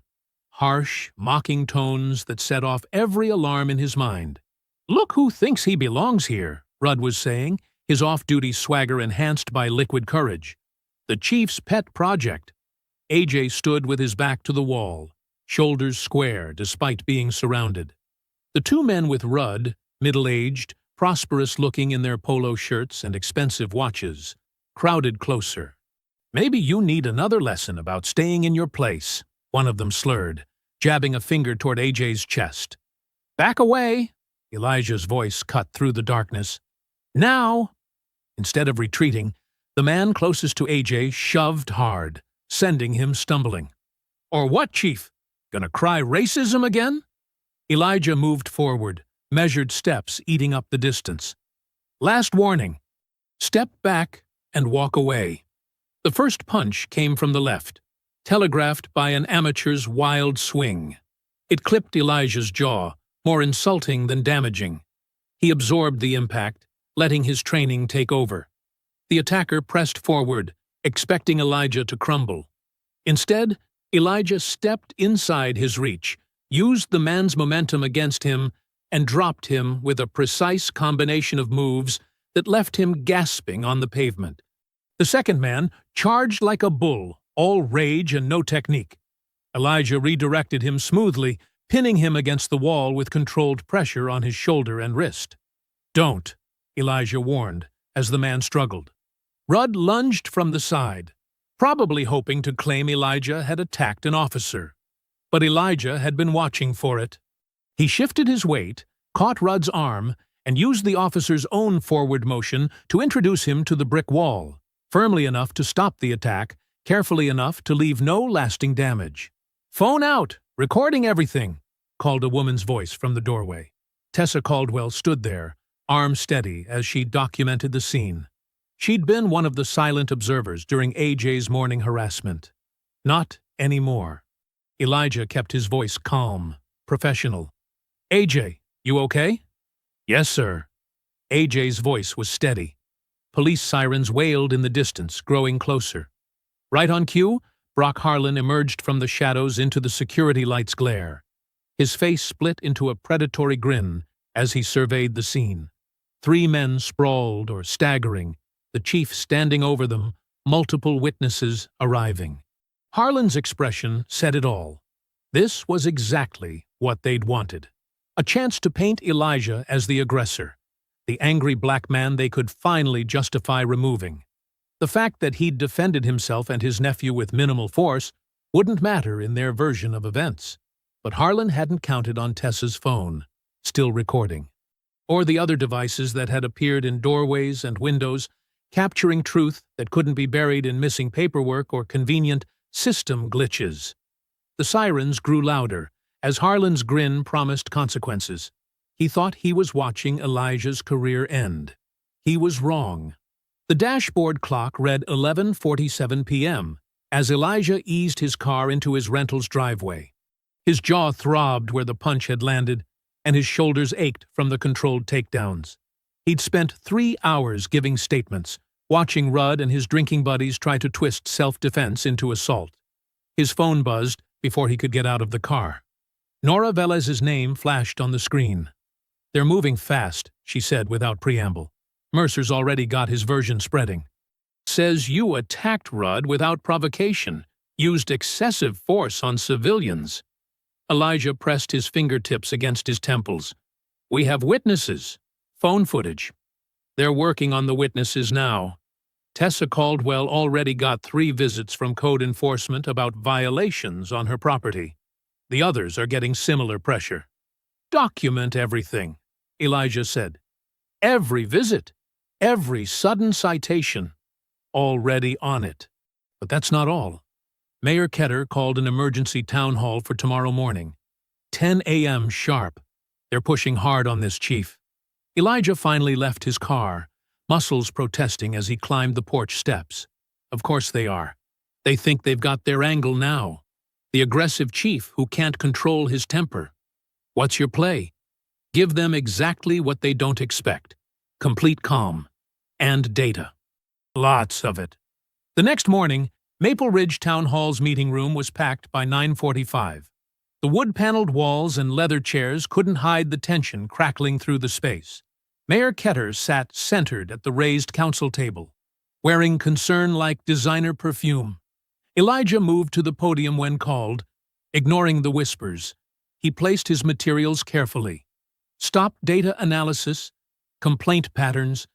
Harsh, mocking tones that set off every alarm in his mind. "Look who thinks he belongs here," Rudd was saying, his off-duty swagger enhanced by liquid courage. "The chief's pet project." AJ stood with his back to the wall, shoulders square despite being surrounded. The two men with Rudd, middle-aged, prosperous-looking in their polo shirts and expensive watches, crowded closer. "Maybe you need another lesson about staying in your place," one of them slurred, jabbing a finger toward AJ's chest. "Back away!" Elijah's voice cut through the darkness. "Now!" Instead of retreating, the man closest to AJ shoved hard, sending him stumbling. "Or what, Chief? Gonna cry racism again?" Elijah moved forward, measured steps eating up the distance. "Last warning. Step back and walk away." The first punch came from the left, telegraphed by an amateur's wild swing. It clipped Elijah's jaw, more insulting than damaging. He absorbed the impact, letting his training take over. The attacker pressed forward, expecting Elijah to crumble. Instead, Elijah stepped inside his reach, used the man's momentum against him, and dropped him with a precise combination of moves that left him gasping on the pavement. The second man charged like a bull, all rage and no technique. Elijah redirected him smoothly, pinning him against the wall with controlled pressure on his shoulder and wrist. "Don't," Elijah warned, as the man struggled. Rudd lunged from the side, probably hoping to claim Elijah had attacked an officer. But Elijah had been watching for it. He shifted his weight, caught Rudd's arm, and used the officer's own forward motion to introduce him to the brick wall, firmly enough to stop the attack, carefully enough to leave no lasting damage. "Phone out! Recording everything!" called a woman's voice from the doorway. Tessa Caldwell stood there, arm steady as she documented the scene. She'd been one of the silent observers during AJ's morning harassment. Not anymore. Elijah kept his voice calm, professional. "AJ, you okay?" "Yes, sir." AJ's voice was steady. Police sirens wailed in the distance, growing closer. Right on cue, Brock Harlan emerged from the shadows into the security light's glare. His face split into a predatory grin as he surveyed the scene. 3 men sprawled or staggering, the chief standing over them, multiple witnesses arriving. Harlan's expression said it all. This was exactly what they'd wanted. A chance to paint Elijah as the aggressor, the angry black man they could finally justify removing. The fact that he'd defended himself and his nephew with minimal force wouldn't matter in their version of events. But Harlan hadn't counted on Tessa's phone, still recording, or the other devices that had appeared in doorways and windows, capturing truth that couldn't be buried in missing paperwork or convenient system glitches. The sirens grew louder, as Harlan's grin promised consequences. He thought he was watching Elijah's career end. He was wrong. The dashboard clock read 11:47 p.m. as Elijah eased his car into his rental's driveway. His jaw throbbed where the punch had landed, and his shoulders ached from the controlled takedowns. He'd spent 3 hours giving statements, watching Rudd and his drinking buddies try to twist self-defense into assault. His phone buzzed before he could get out of the car. Nora Velez's name flashed on the screen. "They're moving fast," she said without preamble. "Mercer's already got his version spreading. Says you attacked Rudd without provocation, used excessive force on civilians." Elijah pressed his fingertips against his temples. "We have witnesses. Phone footage. They're working on the witnesses now. Tessa Caldwell already got 3 visits from code enforcement about violations on her property. The others are getting similar pressure." "Document everything," Elijah said. "Every visit. Every sudden citation. Already on it." But that's not all. Mayor Ketter called an emergency town hall for tomorrow morning. 10 a.m. sharp. They're pushing hard on this, Chief. Elijah finally left his car, muscles protesting as he climbed the porch steps. Of course they are. They think they've got their angle now. The aggressive chief who can't control his temper. What's your play? Give them exactly what they don't expect. Complete calm. And data. Lots of it. The next morning, Maple Ridge Town Hall's meeting room was packed by 9:45. The wood-paneled walls and leather chairs couldn't hide the tension crackling through the space. Mayor Ketter sat centered at the raised council table, wearing concern-like designer perfume. Elijah moved to the podium when called, ignoring the whispers. He placed his materials carefully. Stop data analysis, complaint patterns,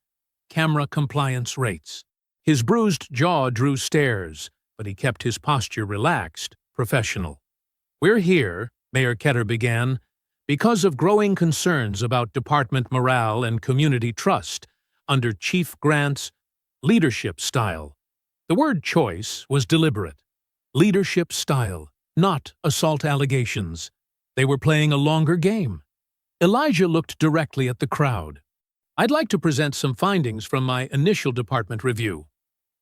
camera compliance rates. His bruised jaw drew stares, but he kept his posture relaxed, professional. "We're here," Mayor Ketter began, "because of growing concerns about department morale and community trust under Chief Grant's leadership style." The word choice was deliberate. Leadership style, not assault allegations. They were playing a longer game. Elijah looked directly at the crowd. "I'd like to present some findings from my initial department review.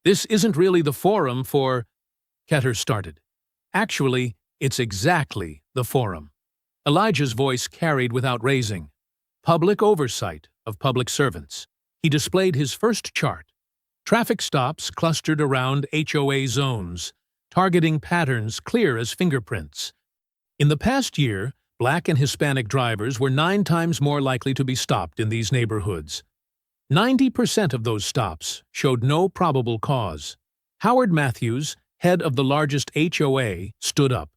This isn't really the forum for—" Ketter started. "Actually, it's exactly the forum." Elijah's voice carried without raising. Public oversight of public servants. He displayed his first chart. Traffic stops clustered around HOA zones, targeting patterns clear as fingerprints. In the past year, Black and Hispanic drivers were 9 times more likely to be stopped in these neighborhoods. 90% of those stops showed no probable cause. Howard Matthews, head of the largest HOA, stood up.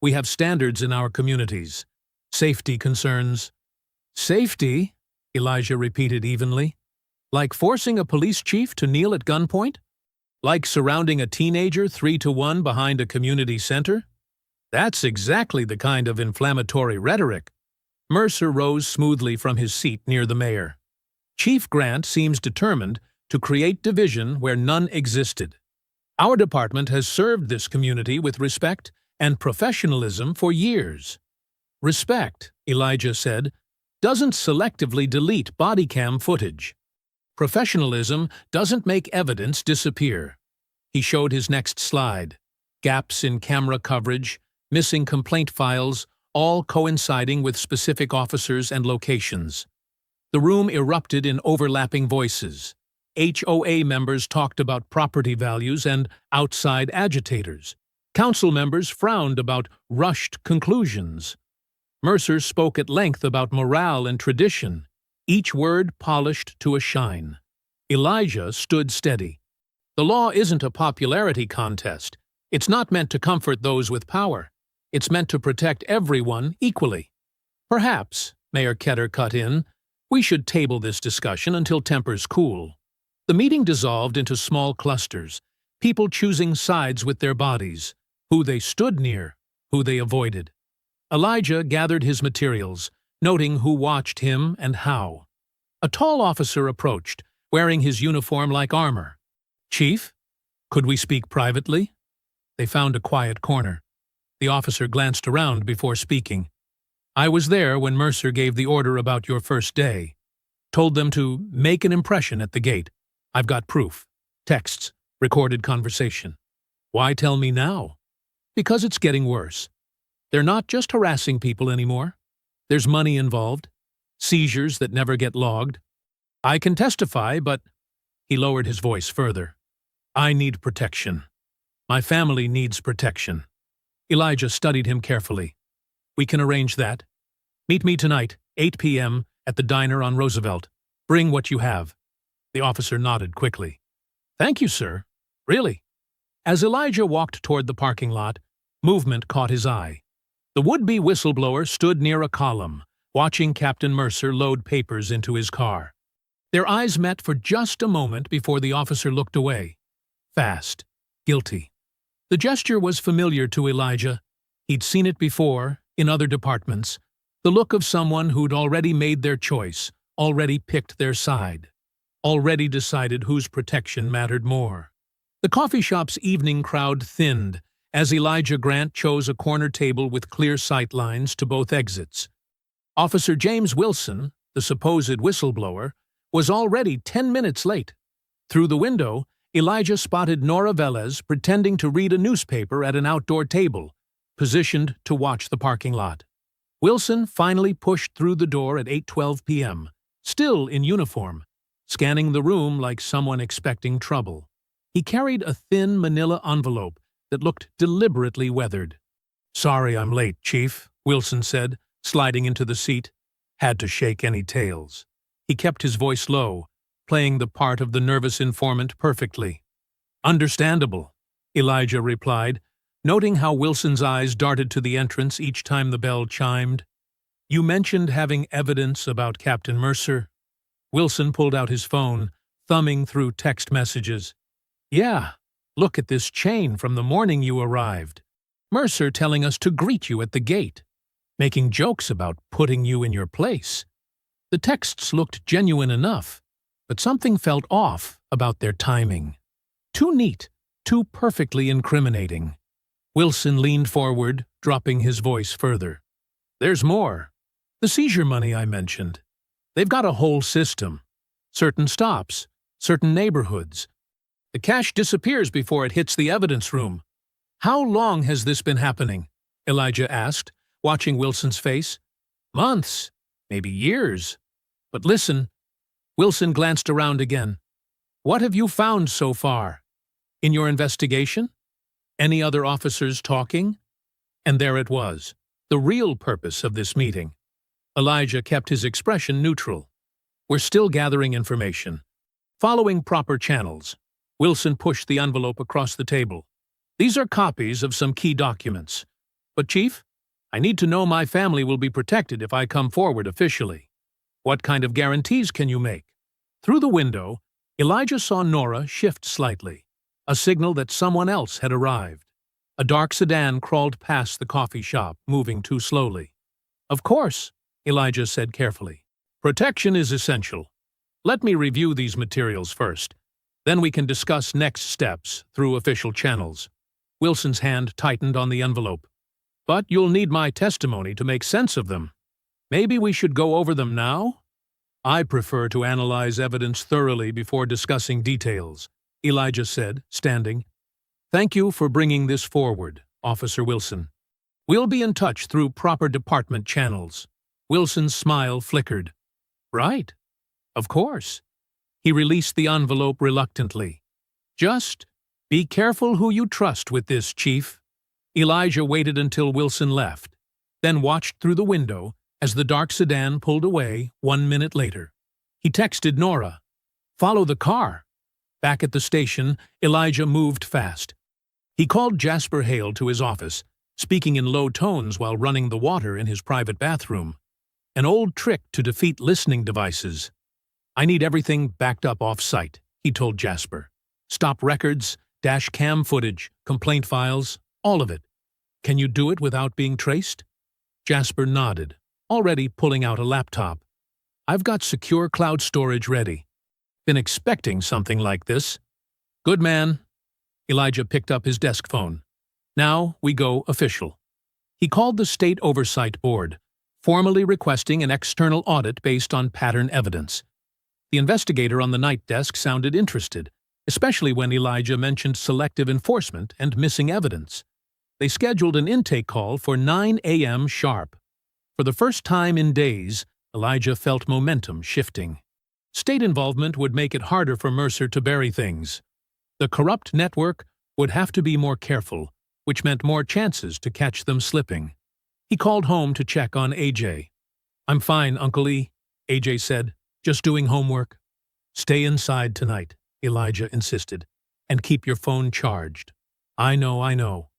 "We have standards in our communities. Safety concerns." "Safety?" Elijah repeated evenly. "Like forcing a police chief to kneel at gunpoint? Like surrounding a teenager 3-to-1 behind a community center? That's exactly the kind of inflammatory rhetoric." Mercer rose smoothly from his seat near the mayor. "Chief Grant seems determined to create division where none existed. Our department has served this community with respect and professionalism for years." "Respect," Elijah said, "doesn't selectively delete body cam footage. Professionalism doesn't make evidence disappear." He showed his next slide. Gaps in camera coverage, missing complaint files, all coinciding with specific officers and locations. The room erupted in overlapping voices. HOA members talked about property values and outside agitators. Council members frowned about rushed conclusions. Mercer spoke at length about morale and tradition, each word polished to a shine. Elijah stood steady. "The law isn't a popularity contest. It's not meant to comfort those with power. It's meant to protect everyone equally." "Perhaps," Mayor Ketter cut in, "we should table this discussion until tempers cool." The meeting dissolved into small clusters, people choosing sides with their bodies, who they stood near, who they avoided. Elijah gathered his materials, noting who watched him and how. A tall officer approached, wearing his uniform like armor. "Chief, could we speak privately?" They found a quiet corner. The officer glanced around before speaking. "I was there when Mercer gave the order about your first day. Told them to make an impression at the gate. I've got proof. Texts, recorded conversation." "Why tell me now?" "Because it's getting worse. They're not just harassing people anymore. There's money involved. Seizures that never get logged. I can testify, but—" He lowered his voice further. "I need protection. My family needs protection." Elijah studied him carefully. "We can arrange that. Meet me tonight, 8 p.m., at the diner on Roosevelt. Bring what you have." The officer nodded quickly. "Thank you, sir. Really." As Elijah walked toward the parking lot, movement caught his eye. The would-be whistleblower stood near a column, watching Captain Mercer load papers into his car. Their eyes met for just a moment before the officer looked away. Fast. Guilty. The gesture was familiar to Elijah. He'd seen it before, in other departments. The look of someone who'd already made their choice, already picked their side, already decided whose protection mattered more. The coffee shop's evening crowd thinned as Elijah Grant chose a corner table with clear sight lines to both exits. Officer James Wilson, the supposed whistleblower, was already 10 minutes late. Through the window, Elijah spotted Nora Velez pretending to read a newspaper at an outdoor table, positioned to watch the parking lot. Wilson finally pushed through the door at 8:12 p.m., still in uniform, scanning the room like someone expecting trouble. He carried a thin manila envelope that looked deliberately weathered. "Sorry I'm late, Chief," Wilson said, sliding into the seat. Had to shake any tails. He kept his voice low, playing the part of the nervous informant perfectly. "Understandable," Elijah replied, noting how Wilson's eyes darted to the entrance each time the bell chimed. "You mentioned having evidence about Captain Mercer." Wilson pulled out his phone, thumbing through text messages. "Yeah, look at this chain from the morning you arrived. Mercer telling us to greet you at the gate, making jokes about putting you in your place." The texts looked genuine enough, but something felt off about their timing. Too neat, too perfectly incriminating. Wilson leaned forward, dropping his voice further. "There's more. The seizure money I mentioned. They've got a whole system. Certain stops, certain neighborhoods. The cash disappears before it hits the evidence room." "How long has this been happening?" Elijah asked, watching Wilson's face. "Months, maybe years. But listen." Wilson glanced around again. "What have you found so far? In your investigation? Any other officers talking?" And there it was, the real purpose of this meeting. Elijah kept his expression neutral. "We're still gathering information. Following proper channels." Wilson pushed the envelope across the table. "These are copies of some key documents. But, Chief, I need to know my family will be protected if I come forward officially. What kind of guarantees can you make?" Through the window, Elijah saw Nora shift slightly, a signal that someone else had arrived. A dark sedan crawled past the coffee shop, moving too slowly. "Of course," Elijah said carefully. "Protection is essential. Let me review these materials first. Then we can discuss next steps through official channels." Wilson's hand tightened on the envelope. "But you'll need my testimony to make sense of them. Maybe we should go over them now?" "I prefer to analyze evidence thoroughly before discussing details," Elijah said, standing. "Thank you for bringing this forward, Officer Wilson. We'll be in touch through proper department channels." Wilson's smile flickered. "Right. Of course." He released the envelope reluctantly. "Just be careful who you trust with this, Chief." Elijah waited until Wilson left, then watched through the window as the dark sedan pulled away 1 minute later. He texted Nora, "Follow the car." Back at the station, Elijah moved fast. He called Jasper Hale to his office, speaking in low tones while running the water in his private bathroom. An old trick to defeat listening devices. "I need everything backed up off-site," he told Jasper. "Stop records, dash cam footage, complaint files, all of it. Can you do it without being traced?" Jasper nodded, already pulling out a laptop. "I've got secure cloud storage ready. Been expecting something like this." "Good man." Elijah picked up his desk phone. "Now we go official." He called the State Oversight Board, formally requesting an external audit based on pattern evidence. The investigator on the night desk sounded interested, especially when Elijah mentioned selective enforcement and missing evidence. They scheduled an intake call for 9 a.m. sharp. For the first time in days, Elijah felt momentum shifting. State involvement would make it harder for Mercer to bury things. The corrupt network would have to be more careful, which meant more chances to catch them slipping. He called home to check on AJ. "I'm fine, Uncle E," AJ said. "Just doing homework." "Stay inside tonight," Elijah insisted, "and keep your phone charged." I know.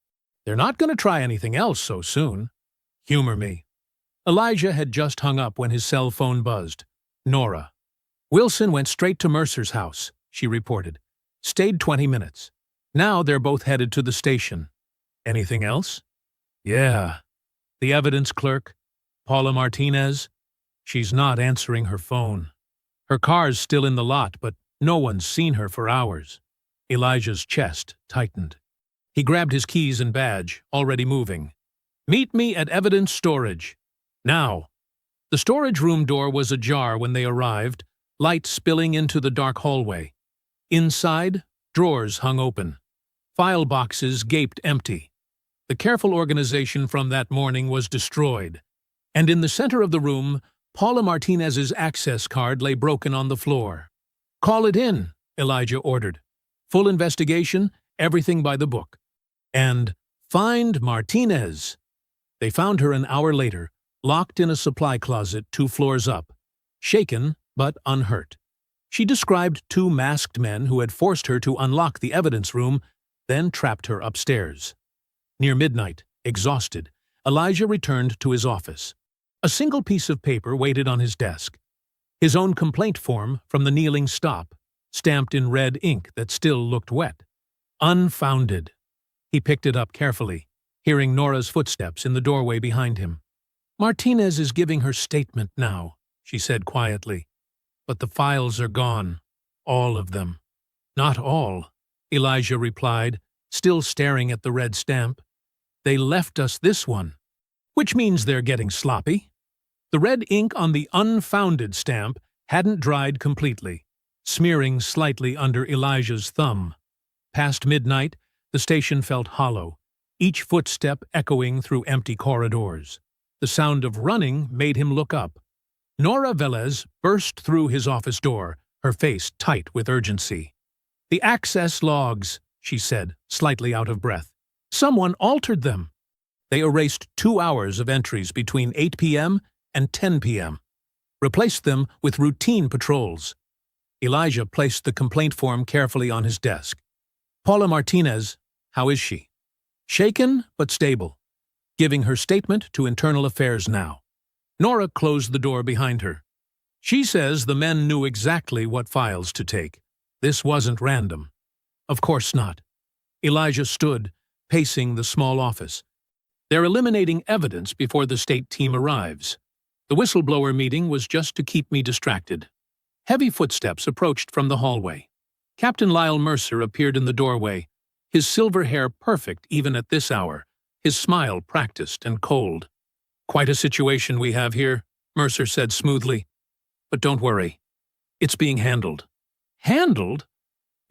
They're not going to try anything else so soon." "Humor me." Elijah had just hung up when his cell phone buzzed. Nora. "Wilson went straight to Mercer's house," she reported. "Stayed 20 minutes. Now they're both headed to the station." "Anything else?" "Yeah. The evidence clerk, Paula Martinez. She's not answering her phone. Her car's still in the lot, but no one's seen her for hours." Elijah's chest tightened. He grabbed his keys and badge, already moving. "Meet me at evidence storage. Now." The storage room door was ajar when they arrived, light spilling into the dark hallway. Inside, drawers hung open. File boxes gaped empty. The careful organization from that morning was destroyed. And in the center of the room, Paula Martinez's access card lay broken on the floor. "Call it in," Elijah ordered. Full investigation, everything by the book. And find Martinez. They found her an hour later, locked in a supply closet 2 floors up, shaken but unhurt. She described 2 masked men who had forced her to unlock the evidence room, then trapped her upstairs. Near midnight, exhausted, Elijah returned to his office. A single piece of paper waited on his desk. His own complaint form from the kneeling stop, stamped in red ink that still looked wet. Unfounded. He picked it up carefully, hearing Nora's footsteps in the doorway behind him. Martinez is giving her statement now, she said quietly. But the files are gone. All of them. Not all, Elijah replied, still staring at the red stamp. They left us this one, which means they're getting sloppy. The red ink on the unfounded stamp hadn't dried completely, smearing slightly under Elijah's thumb. Past midnight, the station felt hollow, each footstep echoing through empty corridors. The sound of running made him look up. Nora Velez burst through his office door, her face tight with urgency. "The access logs," she said, slightly out of breath. "Someone altered them." They erased 2 hours of entries between 8 p.m. and 10 p.m., replaced them with routine patrols. Elijah placed the complaint form carefully on his desk. "Paula Martinez, how is she?" "Shaken, but stable. Giving her statement to Internal Affairs now." Nora closed the door behind her. "She says the men knew exactly what files to take. This wasn't random." "Of course not." Elijah stood, pacing the small office. "They're eliminating evidence before the state team arrives. The whistleblower meeting was just to keep me distracted." Heavy footsteps approached from the hallway. Captain Lyle Mercer appeared in the doorway, his silver hair perfect even at this hour, his smile practiced and cold. "Quite a situation we have here," Mercer said smoothly. "But don't worry. It's being handled." "Handled?"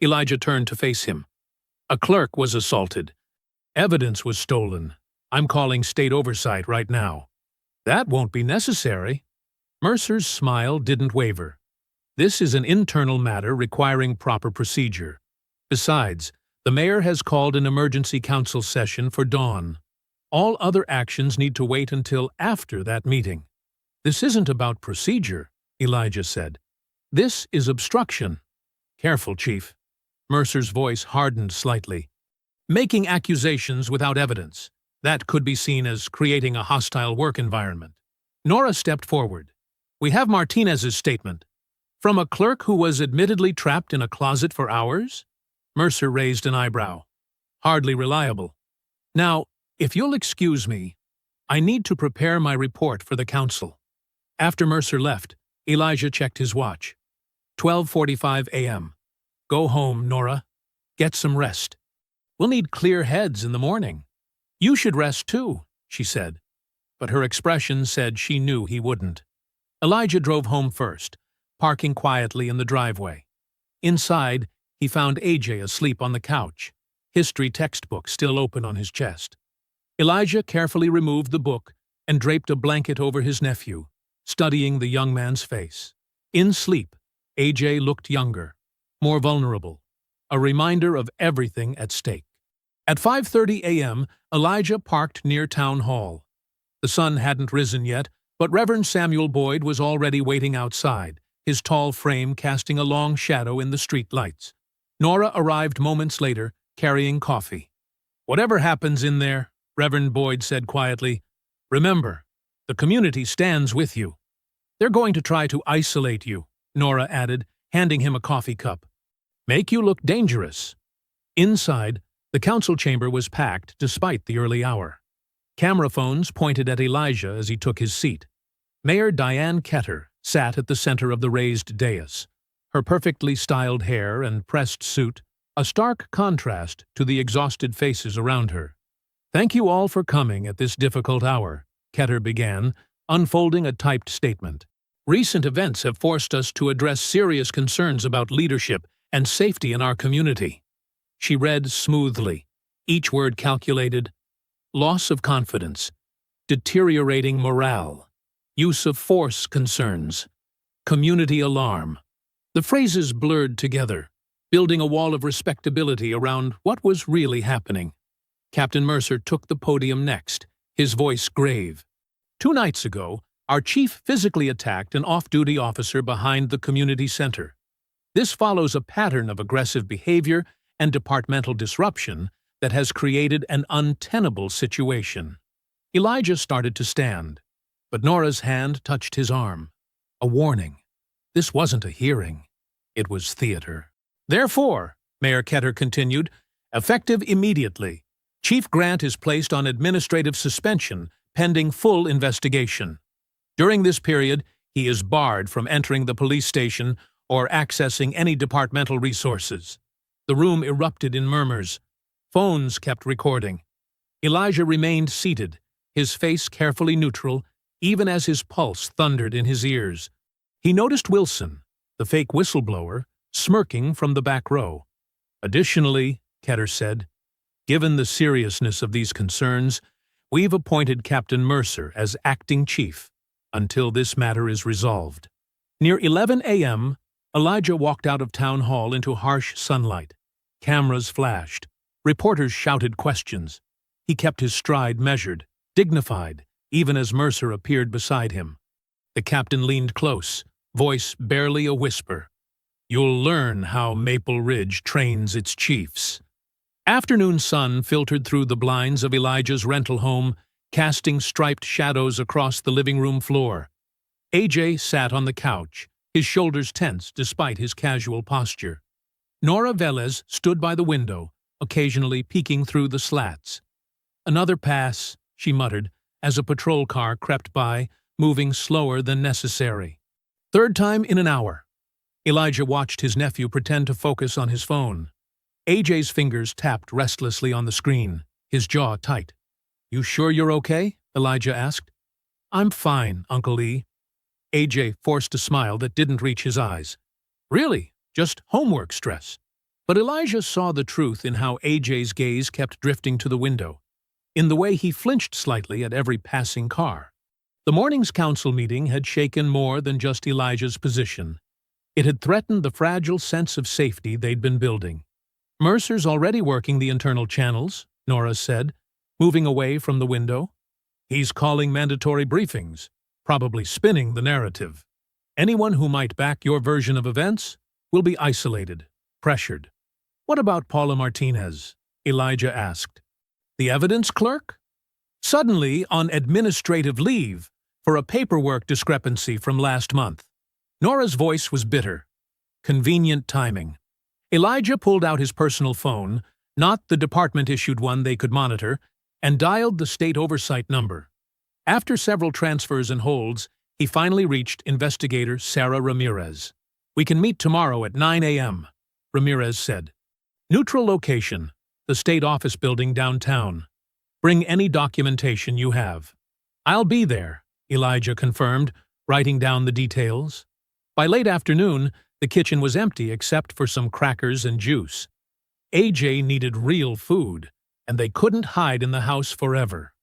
Elijah turned to face him. "A clerk was assaulted. Evidence was stolen. I'm calling state oversight right now." "That won't be necessary." Mercer's smile didn't waver. "This is an internal matter requiring proper procedure. Besides, the mayor has called an emergency council session for dawn. All other actions need to wait until after that meeting." "This isn't about procedure," Elijah said. "This is obstruction." "Careful, Chief." Mercer's voice hardened slightly. "Making accusations without evidence. That could be seen as creating a hostile work environment." Nora stepped forward. "We have Martinez's statement." "From a clerk who was admittedly trapped in a closet for hours?" Mercer raised an eyebrow. "Hardly reliable. Now, if you'll excuse me, I need to prepare my report for the council." After Mercer left, Elijah checked his watch. 12:45 a.m. "Go home, Nora. Get some rest. We'll need clear heads in the morning." "You should rest too," she said. But her expression said she knew he wouldn't. Elijah drove home first, parking quietly in the driveway. Inside, he found AJ asleep on the couch, history textbook still open on his chest. Elijah carefully removed the book and draped a blanket over his nephew, studying the young man's face. In sleep, AJ looked younger, more vulnerable, a reminder of everything at stake. At 5:30 a.m., Elijah parked near Town Hall. The sun hadn't risen yet, but Reverend Samuel Boyd was already waiting outside, his tall frame casting a long shadow in the street lights. Nora arrived moments later, carrying coffee. "Whatever happens in there," Reverend Boyd said quietly, "remember, the community stands with you." "They're going to try to isolate you," Nora added, handing him a coffee cup. "Make you look dangerous." Inside, the council chamber was packed despite the early hour. Camera phones pointed at Elijah as he took his seat. Mayor Diane Ketter sat at the center of the raised dais, her perfectly styled hair and pressed suit a stark contrast to the exhausted faces around her. "Thank you all for coming at this difficult hour," Ketter began, unfolding a typed statement. "Recent events have forced us to address serious concerns about leadership and safety in our community." She read smoothly, each word calculated. "Loss of confidence, deteriorating morale, use of force concerns, community alarm." The phrases blurred together, building a wall of respectability around what was really happening. Captain Mercer took the podium next, his voice grave. 2 nights ago, our chief physically attacked an off-duty officer behind the community center. This follows a pattern of aggressive behavior and departmental disruption that has created an untenable situation. Elijah started to stand, but Nora's hand touched his arm. A warning. This wasn't a hearing. It was theater. Therefore, Mayor Ketter continued, effective immediately, Chief Grant is placed on administrative suspension pending full investigation. During this period, he is barred from entering the police station or accessing any departmental resources. The room erupted in murmurs. Phones kept recording. Elijah remained seated, his face carefully neutral, even as his pulse thundered in his ears. He noticed Wilson, the fake whistleblower, smirking from the back row. Additionally, Ketter said, given the seriousness of these concerns, we've appointed Captain Mercer as acting chief until this matter is resolved. Near 11 a.m., Elijah walked out of town hall into harsh sunlight. Cameras flashed. Reporters shouted questions. He kept his stride measured, dignified, even as Mercer appeared beside him. The captain leaned close, voice barely a whisper. You'll learn how Maple Ridge trains its chiefs. Afternoon sun filtered through the blinds of Elijah's rental home, casting striped shadows across the living room floor. AJ sat on the couch, his shoulders tense despite his casual posture. Nora Velez stood by the window, occasionally peeking through the slats. Another pass, she muttered, as a patrol car crept by, moving slower than necessary. Third time in an hour. Elijah watched his nephew pretend to focus on his phone. AJ's fingers tapped restlessly on the screen, his jaw tight. You sure you're okay? Elijah asked. I'm fine, Uncle E. AJ forced a smile that didn't reach his eyes. Really? Just homework stress? But Elijah saw the truth in how AJ's gaze kept drifting to the window, in the way he flinched slightly at every passing car. The morning's council meeting had shaken more than just Elijah's position. It had threatened the fragile sense of safety they'd been building. Mercer's already working the internal channels, Nora said, moving away from the window. He's calling mandatory briefings, probably spinning the narrative. Anyone who might back your version of events will be isolated, pressured. What about Paula Martinez? Elijah asked. The evidence clerk? Suddenly on administrative leave for a paperwork discrepancy from last month. Nora's voice was bitter. Convenient timing. Elijah pulled out his personal phone, not the department-issued one they could monitor, and dialed the state oversight number. After several transfers and holds, he finally reached investigator Sarah Ramirez. We can meet tomorrow at 9 a.m., Ramirez said. Neutral location, the state office building downtown. Bring any documentation you have. I'll be there, Elijah confirmed, writing down the details. By late afternoon, the kitchen was empty except for some crackers and juice. AJ needed real food, and they couldn't hide in the house forever.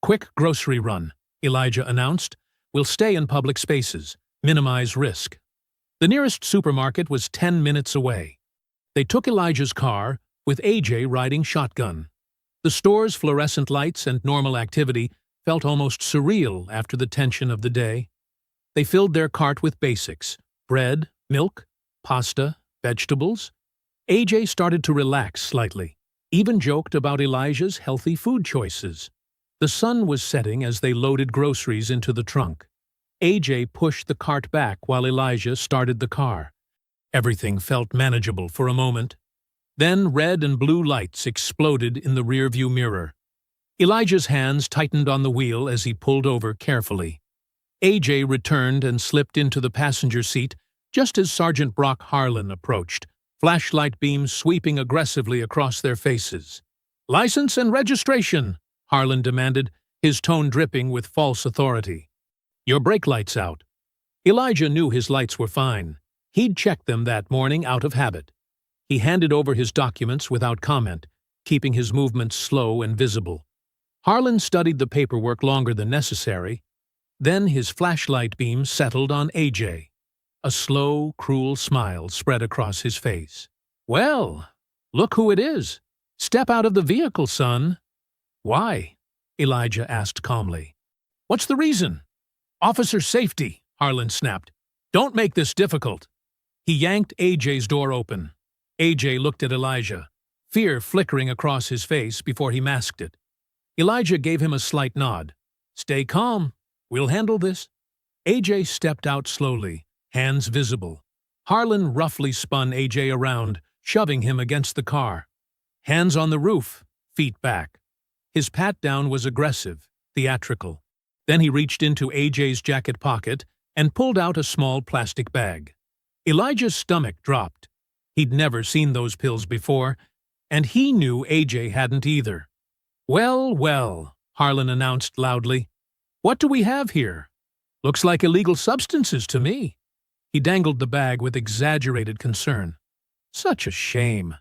Quick grocery run, Elijah announced. We'll stay in public spaces, minimize risk. The nearest supermarket was 10 minutes away. They took Elijah's car, with AJ riding shotgun. The store's fluorescent lights and normal activity felt almost surreal after the tension of the day. They filled their cart with basics, bread, milk, pasta, vegetables. AJ started to relax slightly, even joked about Elijah's healthy food choices. The sun was setting as they loaded groceries into the trunk. AJ pushed the cart back while Elijah started the car. Everything felt manageable for a moment. Then red and blue lights exploded in the rearview mirror. Elijah's hands tightened on the wheel as he pulled over carefully. AJ returned and slipped into the passenger seat just as Sergeant Brock Harlan approached, flashlight beams sweeping aggressively across their faces. "License and registration," Harlan demanded, his tone dripping with false authority. "Your brake light's out." Elijah knew his lights were fine. He'd checked them that morning out of habit. He handed over his documents without comment, keeping his movements slow and visible. Harlan studied the paperwork longer than necessary. Then his flashlight beam settled on AJ. A slow, cruel smile spread across his face. Well, look who it is. Step out of the vehicle, son. Why? Elijah asked calmly. What's the reason? Officer safety, Harlan snapped. Don't make this difficult. He yanked AJ's door open. AJ looked at Elijah, fear flickering across his face before he masked it. Elijah gave him a slight nod. Stay calm. We'll handle this. AJ stepped out slowly, hands visible. Harlan roughly spun AJ around, shoving him against the car. Hands on the roof, feet back. His pat-down was aggressive, theatrical. Then he reached into AJ's jacket pocket and pulled out a small plastic bag. Elijah's stomach dropped. He'd never seen those pills before, and he knew AJ hadn't either. Well, well, Harlan announced loudly. What do we have here? Looks like illegal substances to me. He dangled the bag with exaggerated concern. Such a shame.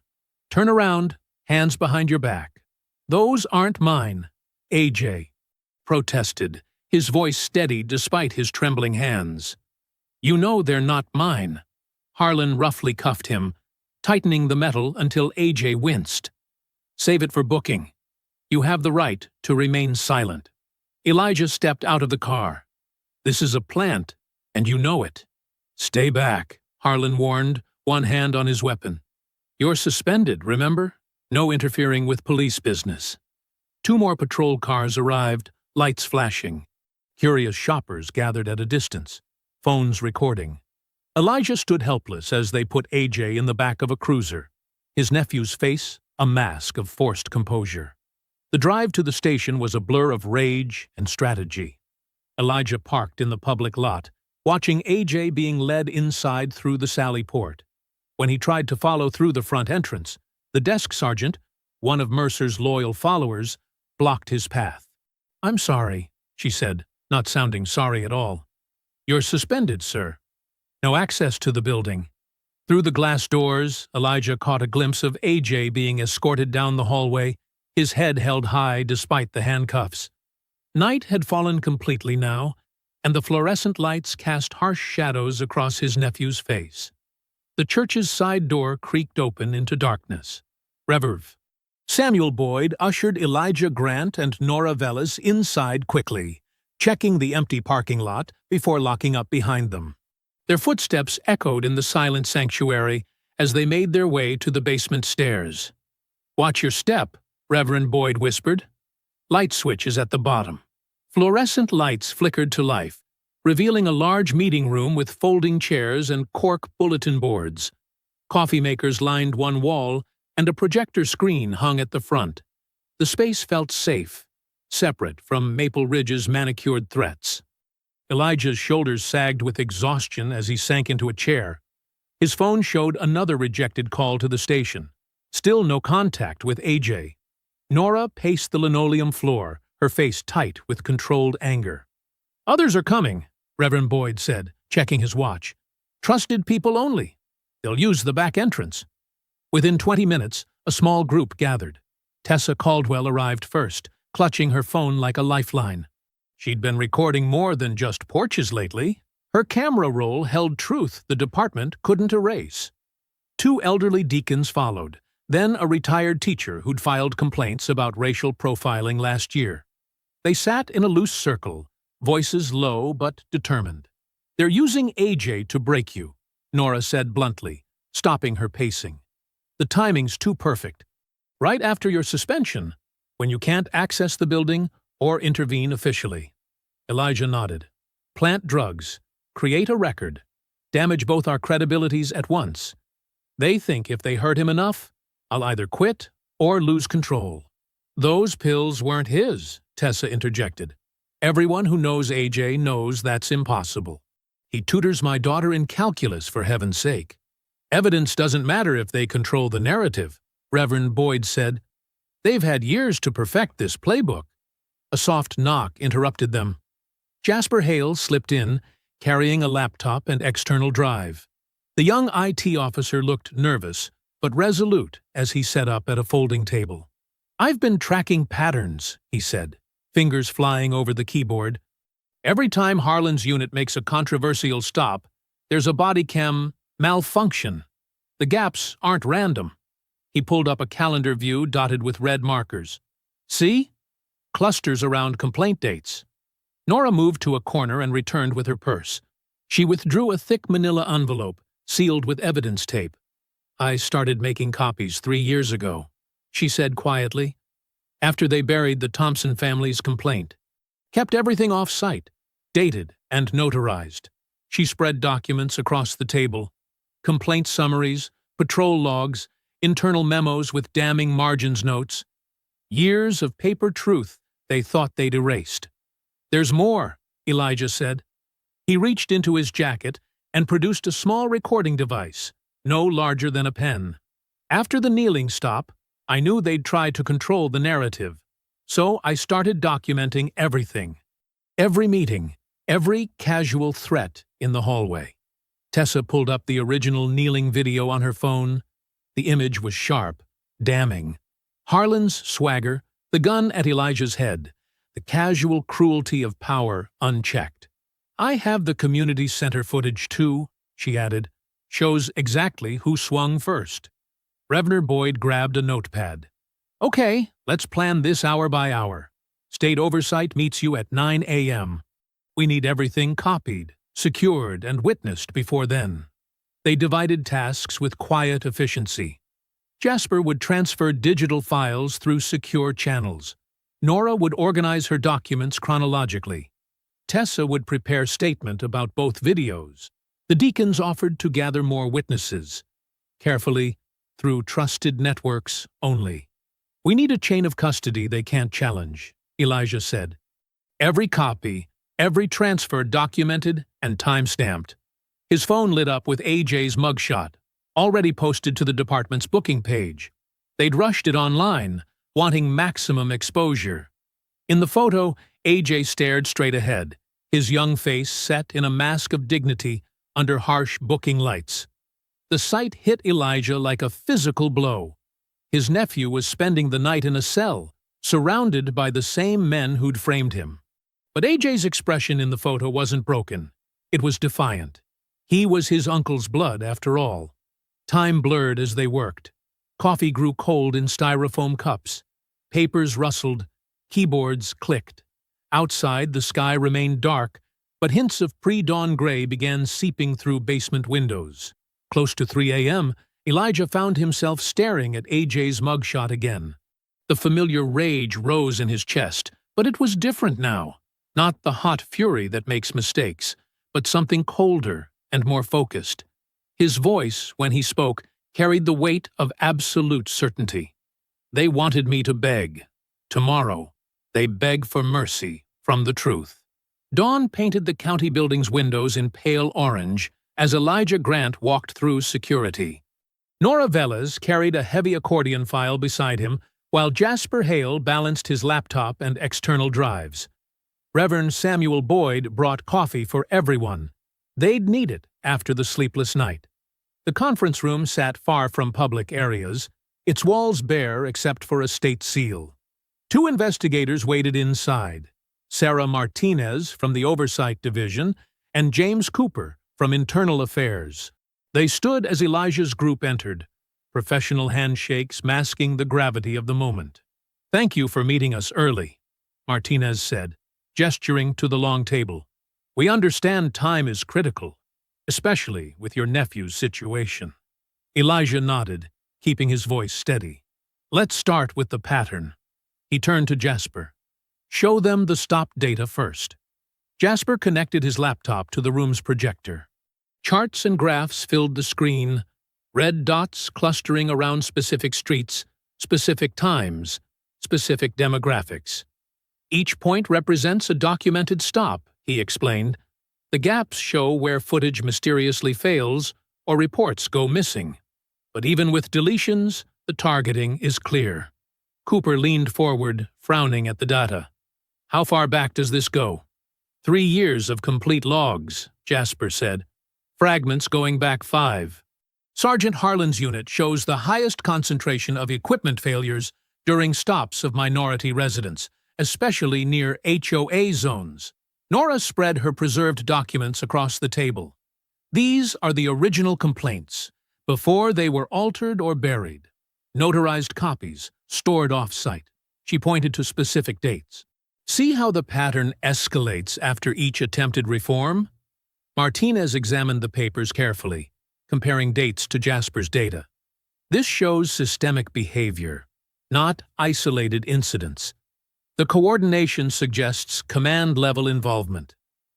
Turn around, hands behind your back. Those aren't mine, AJ protested, his voice steady despite his trembling hands. You know they're not mine. Harlan roughly cuffed him, tightening the metal until AJ winced. Save it for booking. You have the right to remain silent. Elijah stepped out of the car. This is a plant, and you know it. Stay back, Harlan warned, one hand on his weapon. You're suspended, remember? No interfering with police business. 2 more patrol cars arrived, lights flashing. Curious shoppers gathered at a distance, phones recording. Elijah stood helpless as they put AJ in the back of a cruiser, his nephew's face a mask of forced composure. The drive to the station was a blur of rage and strategy. Elijah parked in the public lot, watching AJ being led inside through the Sally Port. When he tried to follow through the front entrance, the desk sergeant, one of Mercer's loyal followers, blocked his path. I'm sorry, she said, not sounding sorry at all. You're suspended, sir. No access to the building. Through the glass doors, Elijah caught a glimpse of AJ being escorted down the hallway, his head held high despite the handcuffs. Night had fallen completely now, and the fluorescent lights cast harsh shadows across his nephew's face. The church's side door creaked open into darkness. Reverv. Samuel Boyd ushered Elijah Grant and Nora Velez inside quickly, checking the empty parking lot before locking up behind them. Their footsteps echoed in the silent sanctuary as they made their way to the basement stairs. Watch your step, Reverend Boyd whispered. Light switch is at the bottom. Fluorescent lights flickered to life, revealing a large meeting room with folding chairs and cork bulletin boards. Coffee makers lined one wall, and a projector screen hung at the front. The space felt safe, separate from Maple Ridge's manicured threats. Elijah's shoulders sagged with exhaustion as he sank into a chair. His phone showed another rejected call to the station. Still no contact with AJ. Nora paced the linoleum floor, her face tight with controlled anger. Others are coming, Reverend Boyd said, checking his watch. Trusted people only. They'll use the back entrance. Within 20 minutes, a small group gathered. Tessa Caldwell arrived first, clutching her phone like a lifeline. She'd been recording more than just porches lately. Her camera roll held truth the department couldn't erase. 2 elderly deacons followed, then a retired teacher who'd filed complaints about racial profiling last year. They sat in a loose circle, voices low but determined. They're using AJ to break you, Nora said bluntly, stopping her pacing. The timing's too perfect. Right after your suspension, when you can't access the building or intervene officially. Elijah nodded. Plant drugs, create a record, damage both our credibilities at once. They think if they hurt him enough, I'll either quit or lose control. Those pills weren't his, Tessa interjected. Everyone who knows AJ knows that's impossible. He tutors my daughter in calculus, for heaven's sake. Evidence doesn't matter if they control the narrative, Reverend Boyd said. They've had years to perfect this playbook. A soft knock interrupted them. Jasper Hale slipped in, carrying a laptop and external drive. The young IT officer looked nervous, but resolute as he set up at a folding table. I've been tracking patterns, he said, fingers flying over the keyboard. Every time Harlan's unit makes a controversial stop, there's a body cam malfunction. The gaps aren't random. He pulled up a calendar view dotted with red markers. See? Clusters around complaint dates. Nora moved to a corner and returned with her purse. She withdrew a thick manila envelope, sealed with evidence tape. I started making copies 3 years ago, she said quietly, after they buried the Thompson family's complaint. Kept everything off-site, dated and notarized. She spread documents across the table. Complaint summaries, patrol logs, internal memos with damning margins notes. Years of paper truth they thought they'd erased. There's more, Elijah said. He reached into his jacket and produced a small recording device, no larger than a pen. After the kneeling stop, I knew they'd try to control the narrative, so I started documenting everything. Every meeting, every casual threat in the hallway. Tessa pulled up the original kneeling video on her phone. The image was sharp, damning. Harlan's swagger, the gun at Elijah's head, the casual cruelty of power unchecked. I have the community center footage too, she added. Shows exactly who swung first. Revner Boyd grabbed a notepad. Okay, let's plan this hour by hour. State oversight meets you at 9 a.m. We need everything copied, secured, and witnessed before then. They divided tasks with quiet efficiency. Jasper would transfer digital files through secure channels. Nora would organize her documents chronologically. Tessa would prepare statement about both videos. The deacons offered to gather more witnesses. Carefully, through trusted networks only. We need a chain of custody they can't challenge, Elijah said. Every copy, every transfer documented and time-stamped. His phone lit up with AJ's mugshot, already posted to the department's booking page. They'd rushed it online, wanting maximum exposure. In the photo, AJ stared straight ahead, his young face set in a mask of dignity under harsh booking lights. The sight hit Elijah like a physical blow. His nephew was spending the night in a cell, surrounded by the same men who'd framed him. But AJ's expression in the photo wasn't broken. It was defiant. He was his uncle's blood, after all. Time blurred as they worked. Coffee grew cold in styrofoam cups. Papers rustled. Keyboards clicked. Outside, the sky remained dark, but hints of pre-dawn gray began seeping through basement windows. Close to 3 a.m., Elijah found himself staring at AJ's mugshot again. The familiar rage rose in his chest, but it was different now. Not the hot fury that makes mistakes, but something colder and more focused. His voice, when he spoke, carried the weight of absolute certainty. They wanted me to beg. Tomorrow, they beg for mercy from the truth. Dawn painted the county building's windows in pale orange as Elijah Grant walked through security. Nora Velez carried a heavy accordion file beside him, while Jasper Hale balanced his laptop and external drives. Reverend Samuel Boyd brought coffee for everyone. They'd need it after the sleepless night. The conference room sat far from public areas, its walls bare except for a state seal. 2 investigators waited inside, Sarah Martinez from the Oversight Division and James Cooper from Internal Affairs. They stood as Elijah's group entered, professional handshakes masking the gravity of the moment. "Thank you for meeting us early," Martinez said, gesturing to the long table. "We understand time is critical, especially with your nephew's situation." Elijah nodded, keeping his voice steady. "Let's start with the pattern." He turned to Jasper. "Show them the stop data first." Jasper connected his laptop to the room's projector. Charts and graphs filled the screen, red dots clustering around specific streets, specific times, specific demographics. "Each point represents a documented stop," he explained. "The gaps show where footage mysteriously fails or reports go missing. But even with deletions, the targeting is clear." Cooper leaned forward, frowning at the data. "How far back does this go?" 3 years of complete logs, Jasper said. Fragments going back 5. Sergeant Harlan's unit shows the highest concentration of equipment failures during stops of minority residents, especially near HOA zones. Nora spread her preserved documents across the table. "These are the original complaints, before they were altered or buried. Notarized copies, stored off-site. She pointed to specific dates. See how the pattern escalates after each attempted reform? Martinez examined the papers carefully, comparing dates to Jasper's data. This shows systemic behavior, not isolated incidents. The coordination suggests command-level involvement.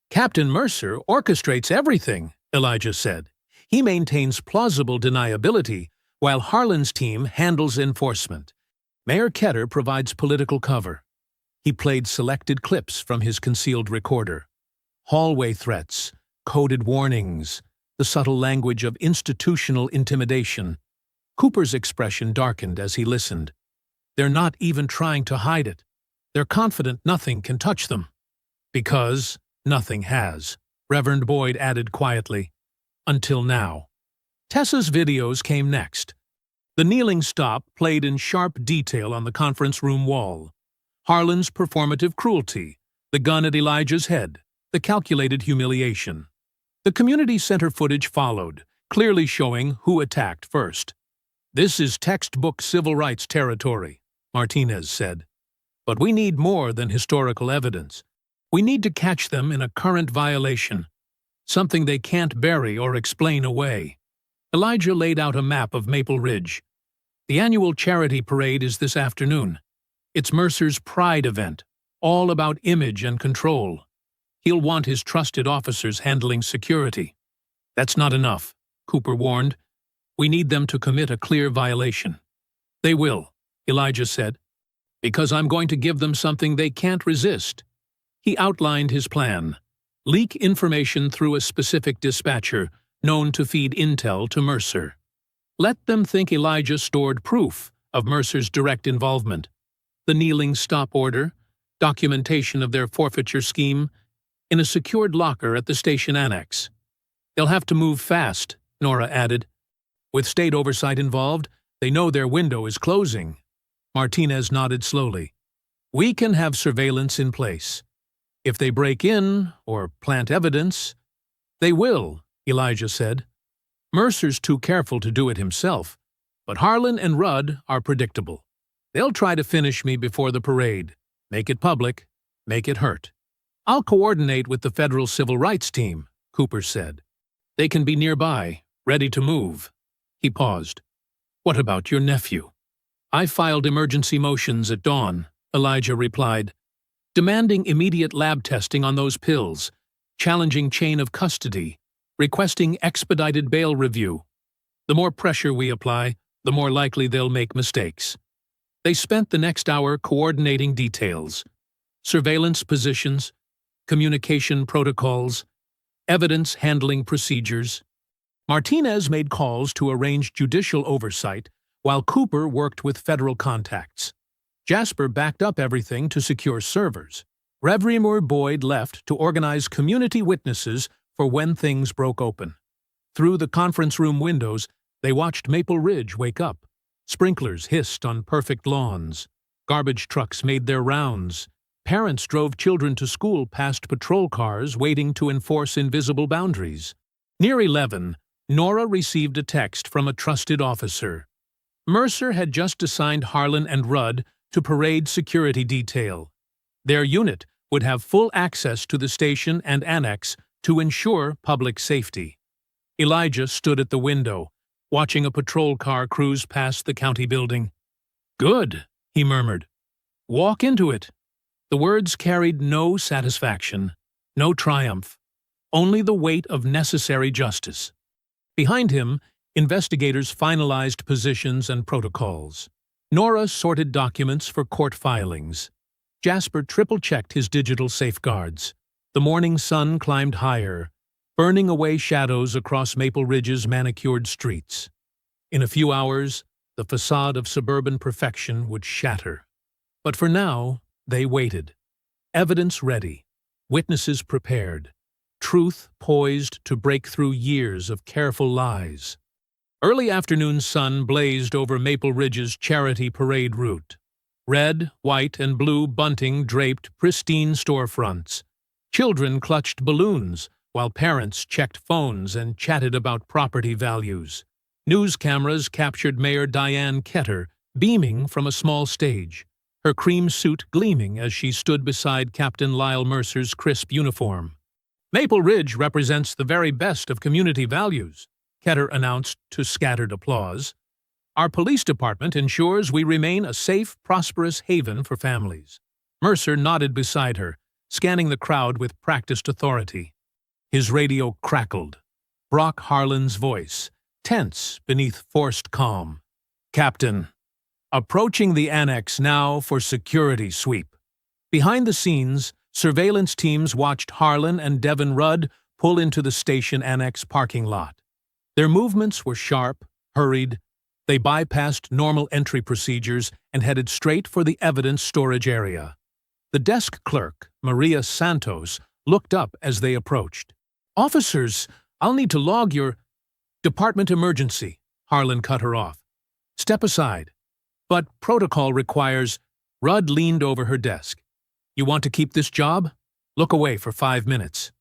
Captain Mercer orchestrates everything, Elijah said. He maintains plausible deniability, while Harlan's team handles enforcement. Mayor Ketter provides political cover. He played selected clips from his concealed recorder. Hallway threats, coded warnings, the subtle language of institutional intimidation. Cooper's expression darkened as he listened. They're not even trying to hide it. They're confident nothing can touch them. Because nothing has, Reverend Boyd added quietly. Until now. Tessa's videos came next. The kneeling stop played in sharp detail on the conference room wall. Harlan's performative cruelty, the gun at Elijah's head, the calculated humiliation. The community center footage followed, clearly showing who attacked first. This is textbook civil rights territory, Martinez said. But we need more than historical evidence. We need to catch them in a current violation, something they can't bury or explain away. Elijah laid out a map of Maple Ridge. The annual charity parade is this afternoon. It's Mercer's Pride event, all about image and control. He'll want his trusted officers handling security. That's not enough, Cooper warned. We need them to commit a clear violation. They will, Elijah said, because I'm going to give them something they can't resist. He outlined his plan. Leak information through a specific dispatcher known to feed intel to Mercer. Let them think Elijah stored proof of Mercer's direct involvement. The kneeling stop order, documentation of their forfeiture scheme, in a secured locker at the station annex. They'll have to move fast, Nora added. With state oversight involved, they know their window is closing. Martinez nodded slowly. We can have surveillance in place. If they break in or plant evidence, they will, Elijah said. Mercer's too careful to do it himself, but Harlan and Rudd are predictable. They'll try to finish me before the parade, make it public, make it hurt. I'll coordinate with the federal civil rights team, Cooper said. They can be nearby, ready to move. He paused. What about your nephew? I filed emergency motions at dawn, Elijah replied, demanding immediate lab testing on those pills, challenging chain of custody, requesting expedited bail review. The more pressure we apply, the more likely they'll make mistakes. They spent the next hour coordinating details, surveillance positions, communication protocols, evidence handling procedures. Martinez made calls to arrange judicial oversight while Cooper worked with federal contacts. Jasper backed up everything to secure servers. Reverend Boyd left to organize community witnesses for when things broke open. Through the conference room windows, they watched Maple Ridge wake up. Sprinklers hissed on perfect lawns. Garbage trucks made their rounds. Parents drove children to school past patrol cars waiting to enforce invisible boundaries. Near 11, Nora received a text from a trusted officer. Mercer had just assigned Harlan and Rudd to parade security detail. Their unit would have full access to the station and annex to ensure public safety. Elijah stood at the window, watching a patrol car cruise past the county building. Good, he murmured. Walk into it. The words carried no satisfaction, no triumph, only the weight of necessary justice. Behind him, investigators finalized positions and protocols. Nora sorted documents for court filings. Jasper triple-checked his digital safeguards. The morning sun climbed higher, burning away shadows across Maple Ridge's manicured streets. In a few hours, the facade of suburban perfection would shatter. But for now, they waited. Evidence ready, witnesses prepared, truth poised to break through years of careful lies. Early afternoon sun blazed over Maple Ridge's charity parade route. Red, white, and blue bunting draped pristine storefronts. Children clutched balloons, while parents checked phones and chatted about property values. News cameras captured Mayor Diane Ketter beaming from a small stage, her cream suit gleaming as she stood beside Captain Lyle Mercer's crisp uniform. "Maple Ridge represents the very best of community values," Ketter announced to scattered applause. "Our police department ensures we remain a safe, prosperous haven for families." Mercer nodded beside her, scanning the crowd with practiced authority. His radio crackled. Brock Harlan's voice, tense beneath forced calm. "Captain, approaching the annex now for security sweep." Behind the scenes, surveillance teams watched Harlan and Devin Rudd pull into the station annex parking lot. Their movements were sharp, hurried. They bypassed normal entry procedures and headed straight for the evidence storage area. The desk clerk, Maria Santos, looked up as they approached. "Officers, I'll need to log your department emergency," Harlan cut her off. "Step aside." "But protocol requires—" Rudd leaned over her desk. "You want to keep this job? Look away for 5 minutes."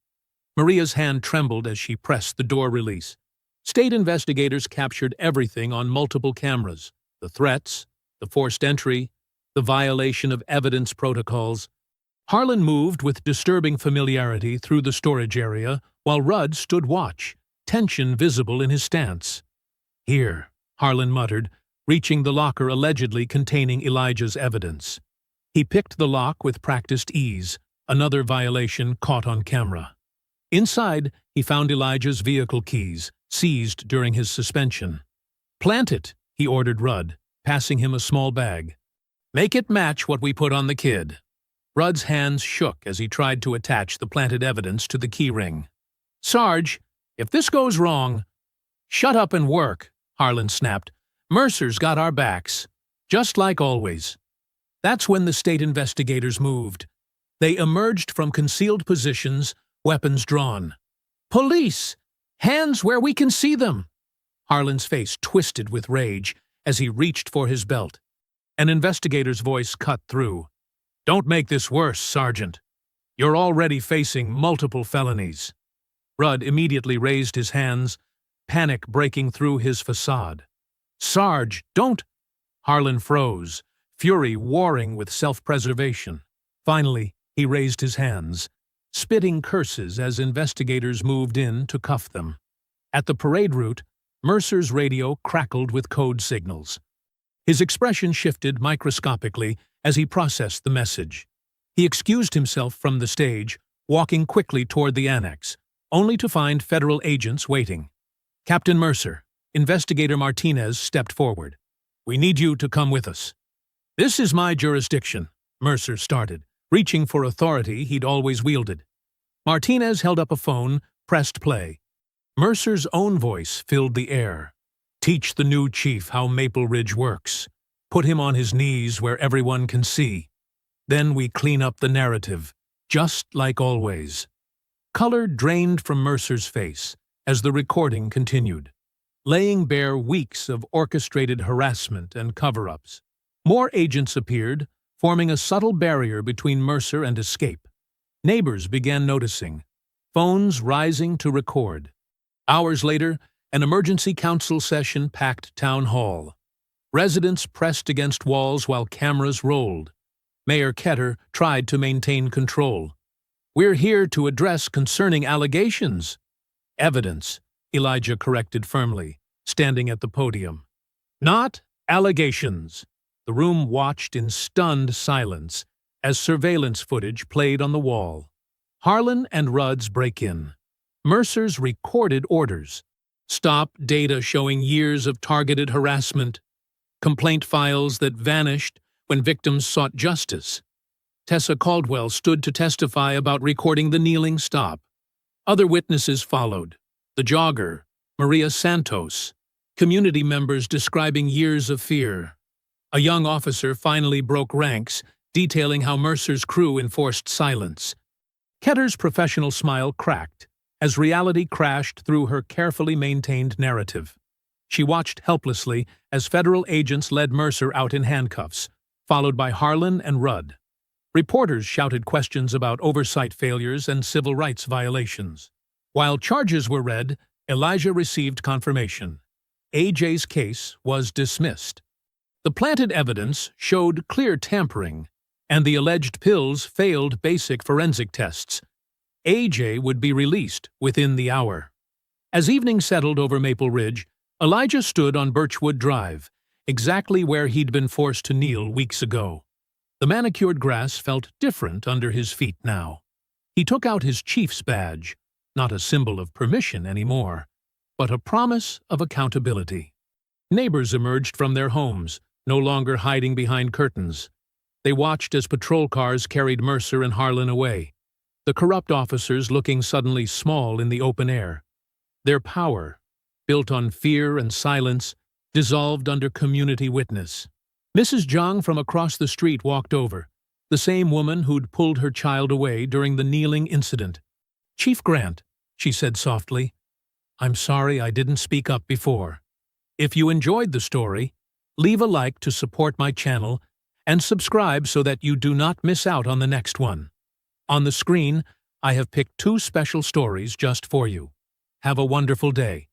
Maria's hand trembled as she pressed the door release. State investigators captured everything on multiple cameras: the threats, the forced entry, the violation of evidence protocols. Harlan moved with disturbing familiarity through the storage area while Rudd stood watch, tension visible in his stance. "Here," Harlan muttered, reaching the locker allegedly containing Elijah's evidence. He picked the lock with practiced ease, another violation caught on camera. Inside, he found Elijah's vehicle keys, seized during his suspension. "Plant it," he ordered Rudd, passing him a small bag. "Make it match what we put on the kid." Rudd's hands shook as he tried to attach the planted evidence to the keyring. "Sarge, if this goes wrong—" "Shut up and work," Harlan snapped. "Mercer's got our backs, just like always." That's when the state investigators moved. They emerged from concealed positions, weapons drawn. "Police! Hands where we can see them!" Harlan's face twisted with rage as he reached for his belt. An investigator's voice cut through. "Don't make this worse, Sergeant. You're already facing multiple felonies." Rudd immediately raised his hands, panic breaking through his facade. "Sarge, don't—" Harlan froze, fury warring with self-preservation. Finally, he raised his hands, spitting curses as investigators moved in to cuff them. At the parade route, Mercer's radio crackled with code signals. His expression shifted microscopically as he processed the message. He excused himself from the stage, walking quickly toward the annex, only to find federal agents waiting. "Captain Mercer," Investigator Martinez stepped forward. "We need you to come with us." "This is my jurisdiction," Mercer started, reaching for authority he'd always wielded. Martinez held up a phone, pressed play. Mercer's own voice filled the air. "Teach the new chief how Maple Ridge works. Put him on his knees where everyone can see. Then we clean up the narrative, just like always." Color drained from Mercer's face as the recording continued, laying bare weeks of orchestrated harassment and cover-ups. More agents appeared, forming a subtle barrier between Mercer and escape. Neighbors began noticing, phones rising to record. Hours later, an emergency council session packed Town Hall. Residents pressed against walls while cameras rolled. Mayor Ketter tried to maintain control. "We're here to address concerning allegations." "Evidence," Elijah corrected firmly, standing at the podium. "Not allegations." The room watched in stunned silence as surveillance footage played on the wall. Harlan and Rudd's break in. Mercer's recorded orders. Stop data showing years of targeted harassment. Complaint files that vanished when victims sought justice. Tessa Caldwell stood to testify about recording the kneeling stop. Other witnesses followed. The jogger, Maria Santos. Community members describing years of fear. A young officer finally broke ranks, detailing how Mercer's crew enforced silence. Ketter's professional smile cracked as reality crashed through her carefully maintained narrative. She watched helplessly as federal agents led Mercer out in handcuffs, followed by Harlan and Rudd. Reporters shouted questions about oversight failures and civil rights violations. While charges were read, Elijah received confirmation. AJ's case was dismissed. The planted evidence showed clear tampering, and the alleged pills failed basic forensic tests. AJ would be released within the hour. As evening settled over Maple Ridge, Elijah stood on Birchwood Drive, exactly where he'd been forced to kneel weeks ago. The manicured grass felt different under his feet now. He took out his chief's badge, not a symbol of permission anymore, but a promise of accountability. Neighbors emerged from their homes, no longer hiding behind curtains. They watched as patrol cars carried Mercer and Harlan away, the corrupt officers looking suddenly small in the open air. Their power, built on fear and silence, dissolved under community witness. Mrs. Zhang from across the street walked over, the same woman who'd pulled her child away during the kneeling incident. "Chief Grant," she said softly, "I'm sorry I didn't speak up before. If you enjoyed the story, leave a like to support my channel and subscribe so that you do not miss out on the next one. On the screen, I have picked 2 special stories just for you. Have a wonderful day."